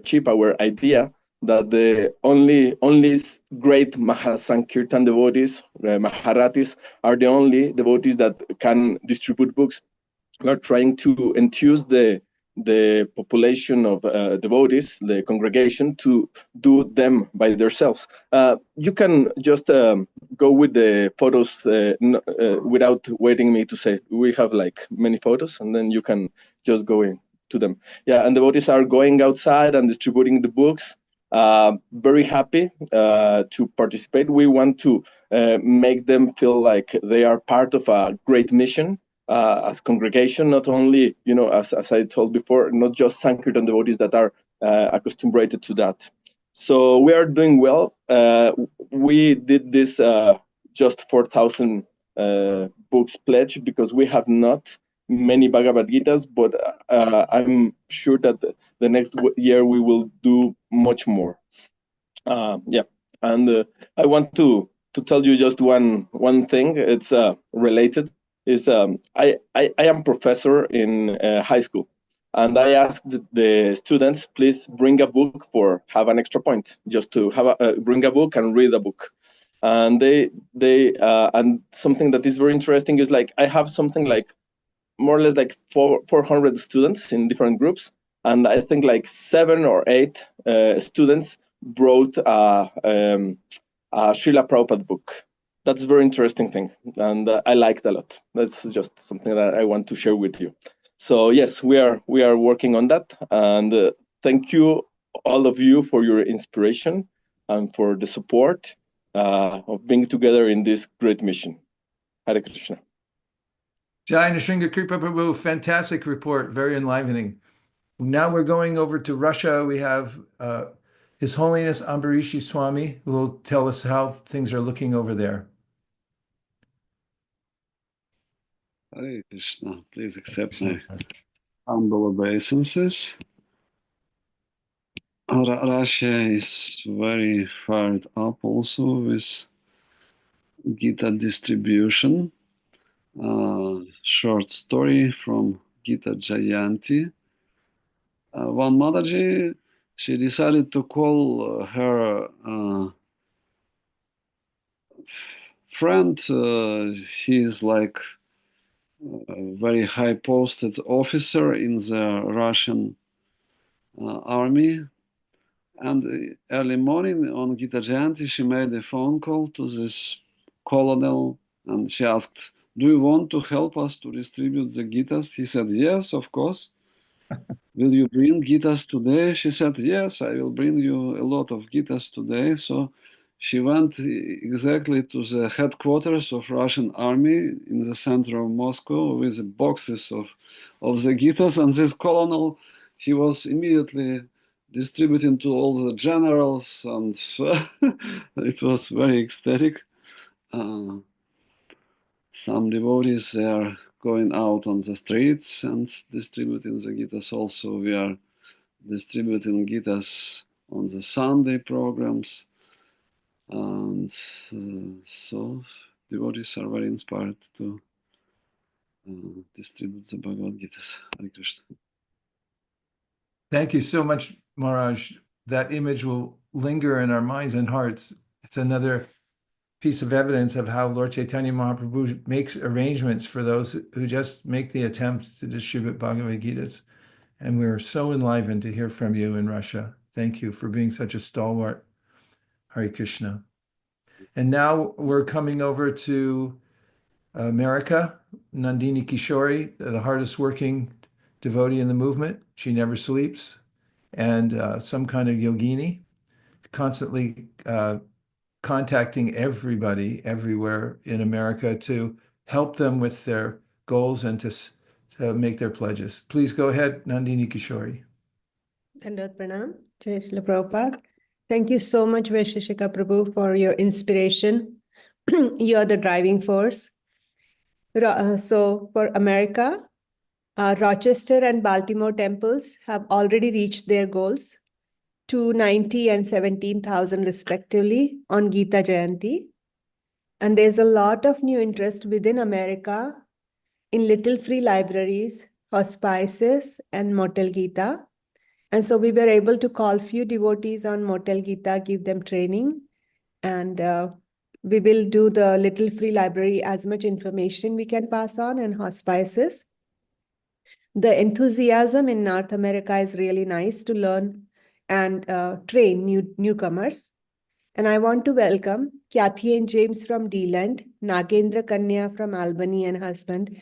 Speaker 6: chip, our idea, that the only great Mahasankirtan devotees, Maharatis, are the only devotees that can distribute books. We are trying to enthuse the population of devotees, the congregation, to do them by themselves. You can just go with the photos without waiting me to say. We have like many photos, and then you can just go in to them. Yeah, and devotees are going outside and distributing the books. Very happy to participate. We want to make them feel like they are part of a great mission. As congregation, not only, as I told before, not just Sankirtan devotees that are accustomed to that. So we are doing well. We did this just 4,000 books pledge because we have not many Bhagavad Gitas, but I'm sure that the next year we will do much more. Yeah, and I want to tell you just one thing. It's related. I am professor in high school, and I asked the students, please bring a book for have an extra point, just to have bring a book and read a book. And they and something that is very interesting is like I have something like more or less like 400 students in different groups, and I think like 7 or 8 students brought a Srila Prabhupada book. That's a very interesting thing, and I liked a lot. That's just something that I want to share with you. So yes, we are working on that, and thank you all of you for your inspiration and for the support of being together in this great mission. Hare Krishna.
Speaker 3: Jai Nrsinga Kripa Prabhu, fantastic report, very enlivening. Now we're going over to Russia. We have His Holiness Ambarishi Swami, who will tell us how things are looking over there.
Speaker 7: Hare Krishna, please accept my humble obeisances. Russia is very fired up also with Gita distribution. Short story from Gita Jayanti. One Mataji, she decided to call her friend. He is like a very high posted officer in the Russian army. And early morning on Gita Jayanti, she made a phone call to this colonel And she asked, "Do you want to help us to distribute the Gitas?" He said, "Yes, of course." "Will you bring Gitas today?" She said, "Yes, I will bring you a lot of Gitas today." So she went exactly to the headquarters of Russian army in the center of Moscow with the boxes of the Gitas. And this colonel, he was immediately distributing to all the generals, and it was very ecstatic. Some devotees, they are going out on the streets and distributing the Gitas. Also, we are distributing Gitas on the Sunday programs. And so devotees are very inspired to distribute the Bhagavad Gita. Hare Krishna.
Speaker 3: Thank you so much, Maharaj. That image will linger in our minds and hearts. It's another piece of evidence of how Lord Chaitanya Mahaprabhu makes arrangements for those who just make the attempt to distribute Bhagavad Gitas. And we're so enlivened to hear from you in Russia. Thank you for being such a stalwart. Hare Krishna. And now we're coming over to America, Nandini Kishori, the hardest working devotee in the movement. She never sleeps, and some kind of yogini, constantly contacting everybody everywhere in America to help them with their goals and to make their pledges. Please go ahead, Nandini Kishori.
Speaker 9: Dandavat Pranam, Jai Srila Prabhupada. Thank you so much, Vaisheshika Prabhu, for your inspiration. You are the driving force. So for America, Rochester and Baltimore temples have already reached their goals, 290 and 17,000 respectively on Gita Jayanti. And there's a lot of new interest within America in little free libraries, hospices, and Motel Gita. And so we were able to call few devotees on Motel Gita, give them training, and we will do the little free library as much information we can pass on, and hospices. The enthusiasm in North America is really nice to learn and train newcomers. And I want to welcome Kathy and James from D-Land, Nagendra Kanya from Albany and husband,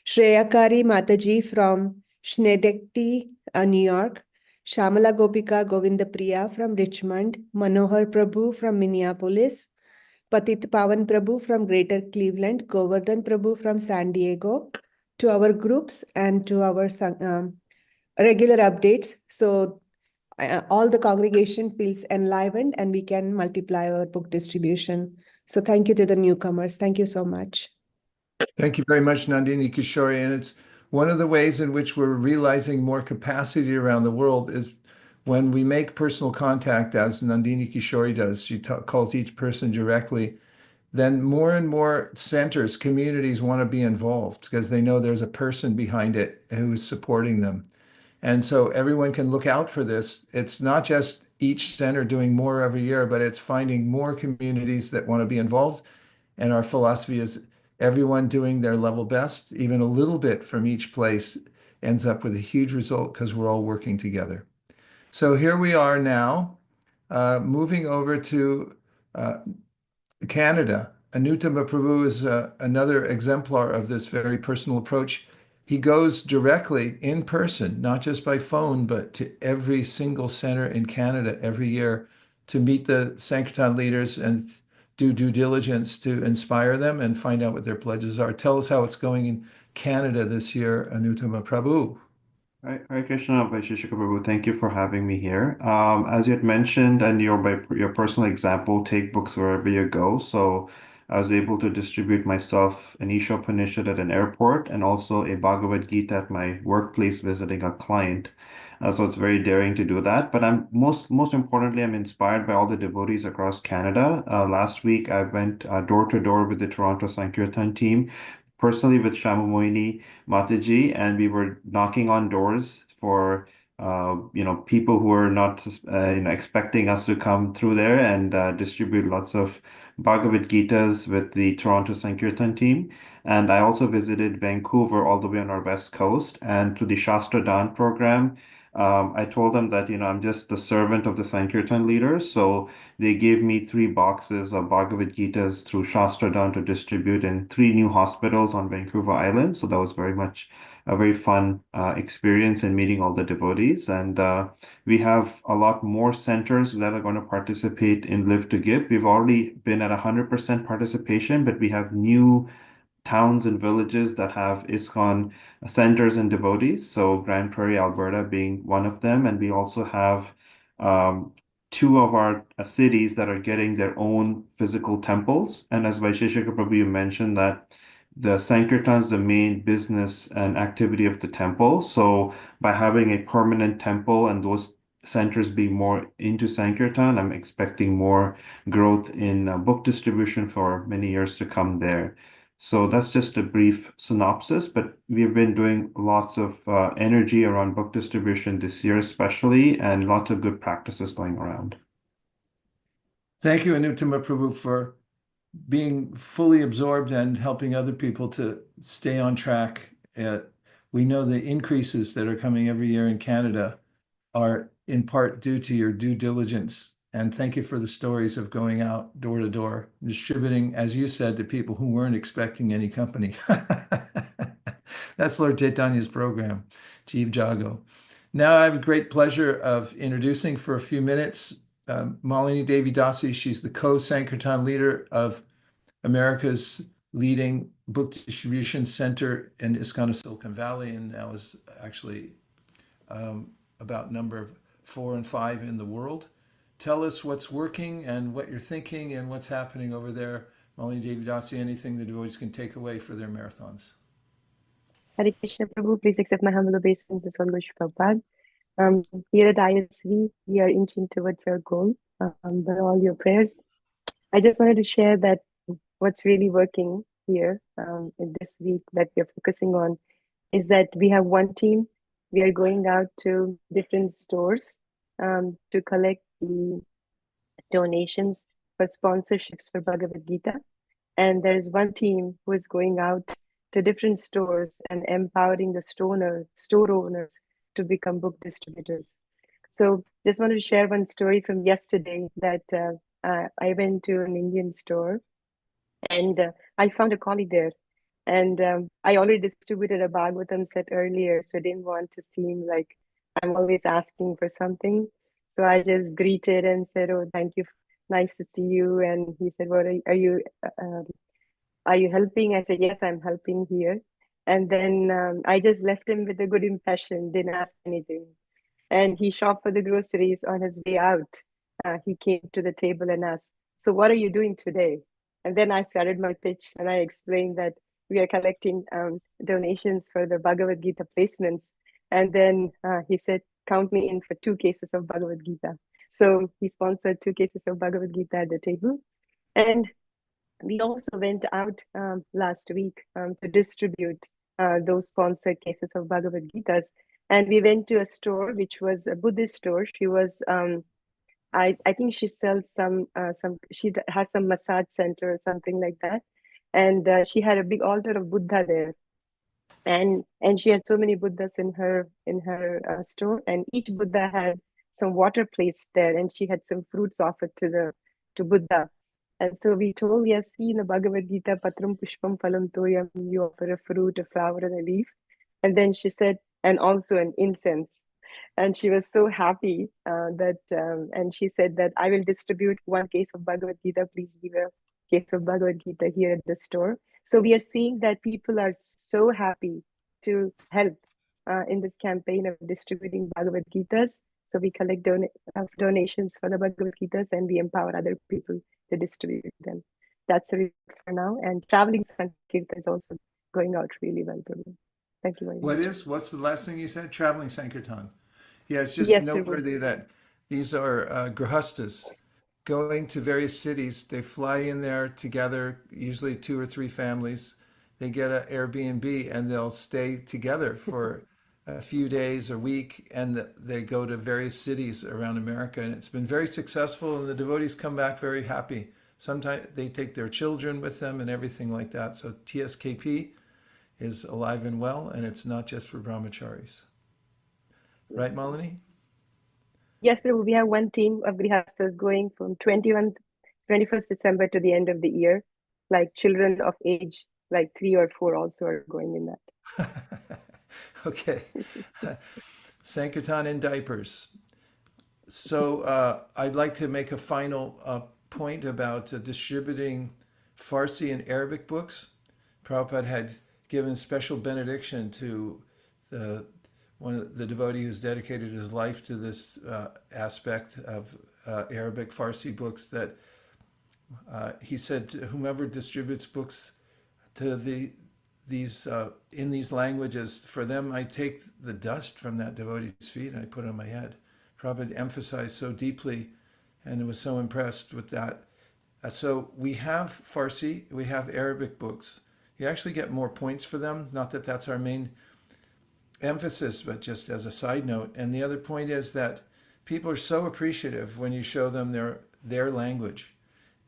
Speaker 9: Shreya Kari Mataji from Schenectady, New York, Shamala Gopika Govindapriya from Richmond, Manohar Prabhu from Minneapolis, Patit Pavan Prabhu from Greater Cleveland, Govardhan Prabhu from San Diego, to our groups and to our regular updates. So all the congregation feels enlivened and we can multiply our book distribution. So thank you to the newcomers. Thank you so much.
Speaker 3: Thank you very much, Nandini Kishori. And it's one of the ways in which we're realizing more capacity around the world is when we make personal contact, as Nandini Kishori does. She calls each person directly. Then more and more centers, communities want to be involved because they know there's a person behind it who is supporting them. And so everyone can look out for this. It's not just each center doing more every year, but it's finding more communities that want to be involved. And our philosophy is everyone doing their level best, even a little bit from each place ends up with a huge result because we're all working together. So here we are now, moving over to Canada. Anuttama Prabhu is another exemplar of this very personal approach. He goes directly in person, not just by phone, but to every single center in Canada every year to meet the Sankirtan leaders and do due diligence to inspire them and find out what their pledges are. Tell us how it's going in Canada this year, Anuttama Prabhu.
Speaker 10: Hare Krishna, Vaisheshika Prabhu. Thank you for having me here. As you had mentioned, and by your personal example, take books wherever you go. So I was able to distribute myself an Ishopanishad at an airport and also a Bhagavad Gita at my workplace visiting a client. So it's very daring to do that. But I'm most importantly, I'm inspired by all the devotees across Canada. Last week, I went door to door with the Toronto Sankirtan team, personally with Shama Moini Mataji, and we were knocking on doors for people who are not expecting us to come through there and distribute lots of Bhagavad Gitas with the Toronto Sankirtan team. And I also visited Vancouver all the way on our west coast, and to the Shastra Dan program, I told them that, I'm just the servant of the Sankirtan leaders. So they gave me 3 boxes of Bhagavad Gitas through Shastradhan to distribute in 3 new hospitals on Vancouver Island. So that was very much a very fun experience in meeting all the devotees. And we have a lot more centers that are going to participate in Live to Give. We've already been at 100% participation, but we have new towns and villages that have ISKCON centers and devotees. So Grand Prairie, Alberta being one of them. And we also have 2 of our cities that are getting their own physical temples. And as Vaisheshika Prabhu, you mentioned that the Sankirtan is the main business and activity of the temple. So by having a permanent temple and those centers being more into Sankirtan, I'm expecting more growth in book distribution for many years to come there. So that's just a brief synopsis, but we've been doing lots of energy around book distribution this year, especially, and lots of good practices going around.
Speaker 3: Thank you, Anuttama Prabhu, for being fully absorbed and helping other people to stay on track. We know the increases that are coming every year in Canada are in part due to your due diligence. And thank you for the stories of going out door to door, distributing, as you said, to people who weren't expecting any company. That's Lord Chaitanya's program, Jeev Jago. Now I have a great pleasure of introducing for a few minutes Malini Devi Dasi. She's the co-Sankirtan leader of America's leading book distribution center in ISKCON Silicon Valley, and now is actually about number 4 and 5 in the world. Tell us what's working and what you're thinking and what's happening over there. Malini Devi Dasi, anything the devotees can take away for their marathons.
Speaker 11: Hare Krishna Prabhu, please accept my humble obeisances on Guru Prabhupada. Here at ISV, we are inching towards our goal by all your prayers. I just wanted to share that what's really working here in this week that we're focusing on is that we have one team. We are going out to different stores to collect the donations for sponsorships for Bhagavad Gita. And there is one team who is going out to different stores and empowering the store owners to become book distributors. So just wanted to share one story from yesterday that I went to an Indian store and I found a colleague there. And I already distributed a Bhagavatam set earlier, so I didn't want to seem like I'm always asking for something. So I just greeted and said, "Oh, thank you. Nice to see you." And he said, "What are you helping?" I said, "Yes, I'm helping here." And then I just left him with a good impression, didn't ask anything. And he shopped for the groceries. On his way out, he came to the table and asked, "So what are you doing today?" And then I started my pitch and I explained that we are collecting donations for the Bhagavad Gita placements. And then he said, "Count me in for 2 cases of Bhagavad Gita." So he sponsored 2 cases of Bhagavad Gita at the table. And we also went out last week to distribute those sponsored cases of Bhagavad Gitas. And we went to a store, which was a Buddhist store. She was, I think she sells she has some massage center or something like that. And she had a big altar of Buddha there. And she had so many Buddhas in her store, and each Buddha had some water placed there, and she had some fruits offered to Buddha. And so we told, yes, see in the Bhagavad Gita, Patram Pushpam Phalam Toyam, you offer a fruit, a flower, and a leaf. And then she said, and also an incense. And she was so happy and she said that I will distribute 1 case of Bhagavad Gita. Please give a case of Bhagavad Gita here at the store. So we are seeing that people are so happy to help in this campaign of distributing Bhagavad Gitas. So we collect donations for the Bhagavad Gitas and we empower other people to distribute them. That's the report for now. And traveling Sankirtan is also going out really well, Prabhu. Thank you very much.
Speaker 3: What's the last thing you said? Traveling Sankirtan. Yeah, it's just
Speaker 11: Yes,
Speaker 3: noteworthy that these are grahastas going to various cities. They fly in there together, usually 2 or 3 families. They get an Airbnb and they'll stay together for a few days, a week, and they go to various cities around America. And it's been very successful, and the devotees come back very happy. Sometimes they take their children with them and everything like that. So TSKP is alive and well, and it's not just for brahmacharis. right, Malini?
Speaker 11: Yes, Prabhu, we have one team of Grihasthas going from 21st December to the end of the year. Like children of age, like 3 or 4 also are going in that.
Speaker 3: Okay. Sankirtan in diapers. So I'd like to make a final point about distributing Farsi and Arabic books. Prabhupada had given special benediction to one of the devotee who's dedicated his life to this aspect of Arabic Farsi books, that he said to whomever distributes books to these in these languages, for them I take the dust from that devotee's feet and I put it on my head. Prabhupada emphasized so deeply and was so impressed with that. So we have Farsi, we have Arabic books. You actually get more points for them. Not that that's our main emphasis, but just as a side note. And the other point is that people are so appreciative when you show them their language.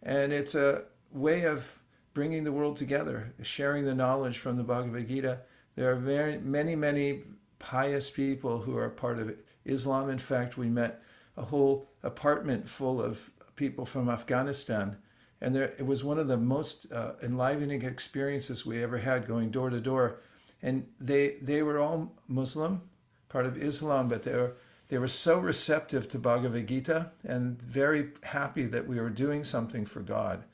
Speaker 3: And it's a way of bringing the world together, sharing the knowledge from the Bhagavad Gita. There are many pious people who are part of Islam. In fact, we met a whole apartment full of people from Afghanistan. And it was one of the most enlivening experiences we ever had, going door to door. And they were all Muslim, part of Islam, but they were so receptive to Bhagavad Gita and very happy that we were doing something for God.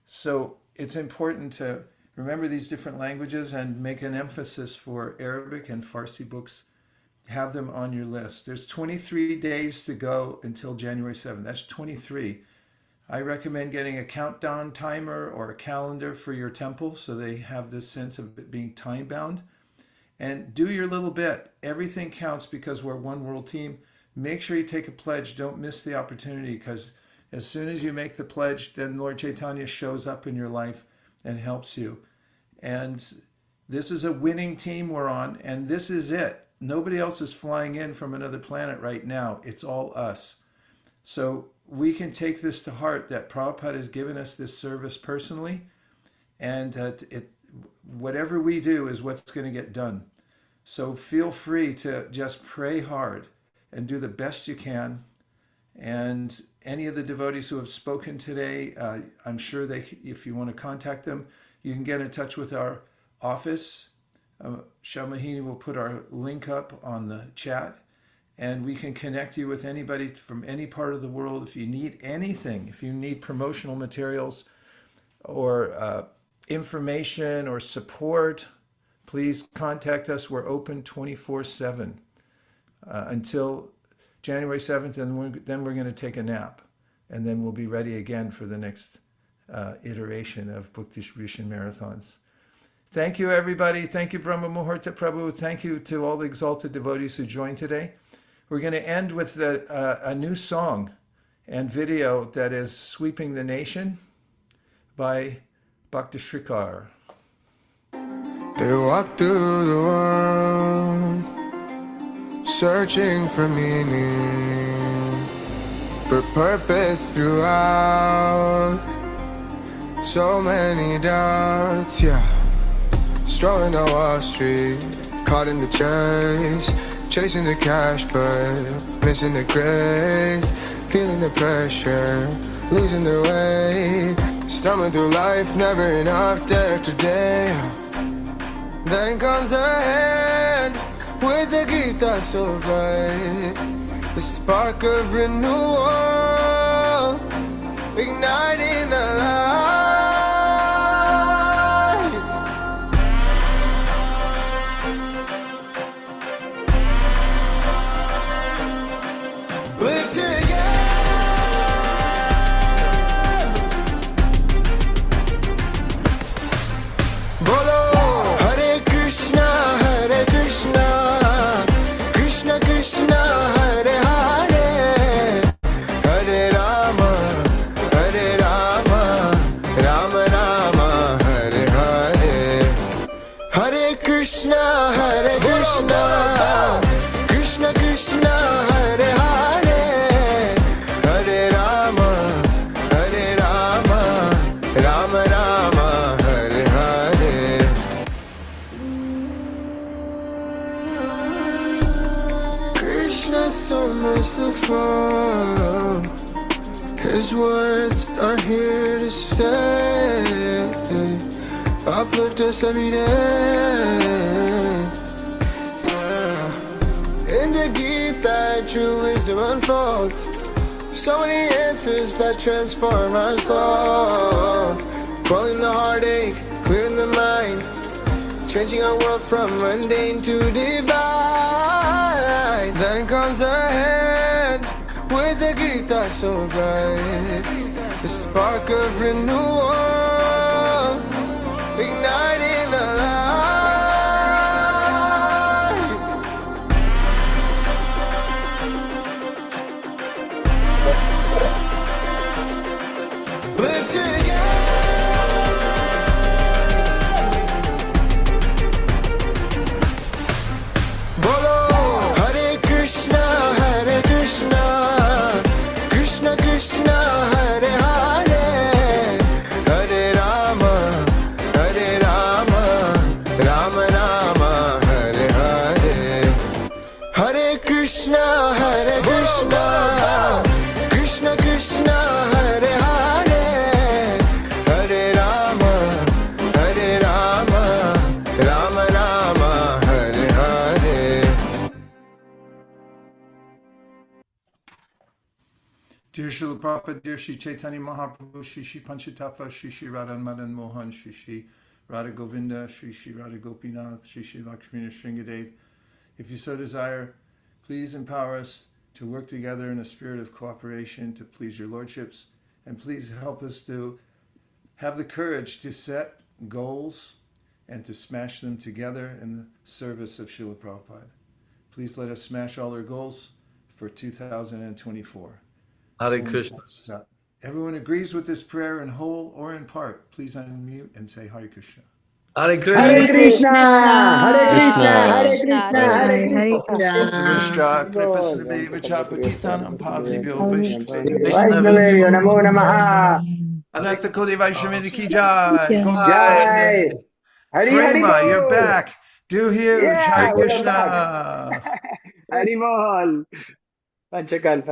Speaker 3: So it's important to remember these different languages and make an emphasis for Arabic and Farsi books. Have them on your list. There's 23 days to go until January 7th. That's 23. I recommend getting a countdown timer or a calendar for your temple so they have this sense of it being time bound. And do your little bit. Everything counts because we're one world team. Make sure you take a pledge. Don't miss the opportunity, because as soon as you make the pledge, then Lord Chaitanya shows up in your life and helps you. And this is a winning team we're on, and this is it. Nobody else is flying in from another planet right now. It's all us. So we can take this to heart, that Prabhupada has given us this service personally, and that whatever we do is what's going to get done. So feel free to just pray hard and do the best you can. And any of the devotees who have spoken today, I'm sure if you want to contact them, you can get in touch with our office. Shamahini will put our link up on the chat, and we can connect you with anybody from any part of the world. If you need anything, if you need promotional materials or information or support, please contact us. We're open 24/7 until January 7th, and then we're going to take a nap, and then we'll be ready again for the next iteration of book distribution marathons. Thank you, everybody. Thank you, Brahma Muhurta Prabhu. Thank you to all the exalted devotees who joined today. We're going to end with a new song and video that is Sweeping the Nation by Bhakti Shrikar.
Speaker 12: They walk through the world, searching for meaning, for purpose throughout. So many doubts, yeah. Strolling down Wall Street, caught in the chase, chasing the cash but missing the grace, feeling the pressure, losing their way, stumbling through life, never enough day after day. Then comes a hand with the Gita so bright, the spark of renewal, igniting the light. Live together. Bolo Hare Krishna, Krishna Krishna, Hare Hare, Hare Rama, Rama Rama, Hare Hare. Hare Krishna, Krishna Krishna, Hare Hare, Hare Rama, Rama Rama, Hare Hare. Krishna Krishna so merciful. His words are here to stay. Uplift us every day. In the Gita, true wisdom unfolds. So many answers that transform our soul. Quelling the heartache, clearing the mind, changing our world from mundane to divine. Then comes our hand with the Gita so bright, the spark of renewal, igniting the light. Live together. Bolo Hare Krishna, Krishna Krishna, Hare Hare, Hare Rama, Rama Rama, Hare Hare. Hare Krishna, Krishna Krishna, Hare Hare, Hare Rama, Rama Rama, Hare Hare.
Speaker 3: Dear Srila Prabhupada, dear Shri Chaitanya Mahaprabhu, Shri Shri Panchatattva, Shri Shri Radha Madan Mohan, Shri Shri Radha Govinda, Shri Shri Radha Gopinath, Shri Shri Lakshmana Shringadev. If you so desire, please empower us to work together in a spirit of cooperation to please your lordships, and please help us to have the courage to set goals and to smash them together in the service of Srila Prabhupada. Please let us smash all our goals for 2024.
Speaker 5: Hare Krishna.
Speaker 3: Everyone agrees with this prayer in whole or in part. Please unmute and say Hare Krishna.
Speaker 5: Hare Krishna.
Speaker 13: Hare Krishna, Hare Krishna, Hare Krishna, Hare
Speaker 3: Krishna, Kripa Sriveva Chapatitanam Pavlibhyo Vaishnavaya.
Speaker 13: Vaishnaveyo Namo Namaha.
Speaker 3: Ananta Kodi Vaishnavaya Ki Jai.
Speaker 13: Jai. Hari
Speaker 3: Prema,
Speaker 13: Hari
Speaker 3: you're
Speaker 13: Bol.
Speaker 3: back. Do huge.
Speaker 13: Yeah,
Speaker 3: Hare
Speaker 13: we're
Speaker 3: Krishna.
Speaker 13: Hari Mohal. Panchakalpa.